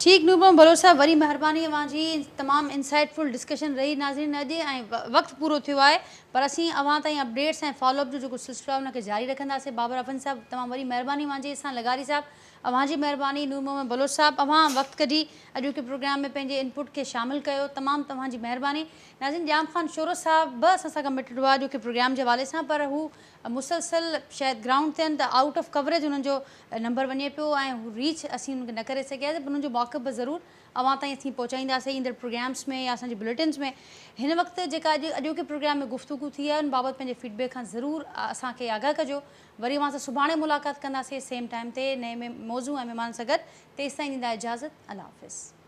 ठीक नुपुर बलोच साहब, वरी महिरबानी अवांजी तमाम इंसाइटफुल डिस्कशन रही नाज़रीन अॼु, ऐं वक्त पूरो थियो आहे, पर असीं अवां ताईं अपडेट्स ऐं फॉलोअप जो जेको सिलसिलो आहे उनखे जारी रखंदासीं। बाबर अफन साहब तमामु वरी महिरबानी अवांजी सां, लगारी साहब अवांजी महिरबानी, नूर मोहम्मद बलोच साहब अवां वक्त कढी अॼु के प्रोग्राम में पंहिंजे इनपुट खे शामिल कयो, तमामु तव्हांजी महिरबानी। नाज़रीन जाम खान शोरो साहब असां सां कमिटेड हुआ अॼु के प्रोग्राम जे हवाले सां, पर हू मुसलसल शायदि ग्राउंड ते आहिनि त आउट ऑफ कवरेज हुननि जो नंबर वञे पियो ऐं हू रीच असीं हुनखे न करे सघियासीं, पर हुननि जो मौक़िफ़ ज़रूरु अवां ताईं असीं पहुचाईंदासीं ईंदड़ प्रोग्राम्स में या असांजे बुलेटिन्स में। हिन वक़्तु जेका अॼोके प्रोग्राम में गुफ़्तगू थी आहे उन बाबति पंहिंजे फीडबैक खां ज़रूरु असांखे आगाह कजो। वरी अवां सां सुभाणे मुलाक़ात कंदासीं सेम टाइम ते नए में मौज़ू ऐं महिमान सां गॾु। तेसिताईं ॾींदा इजाज़त, अल्लाह हाफ़िज़।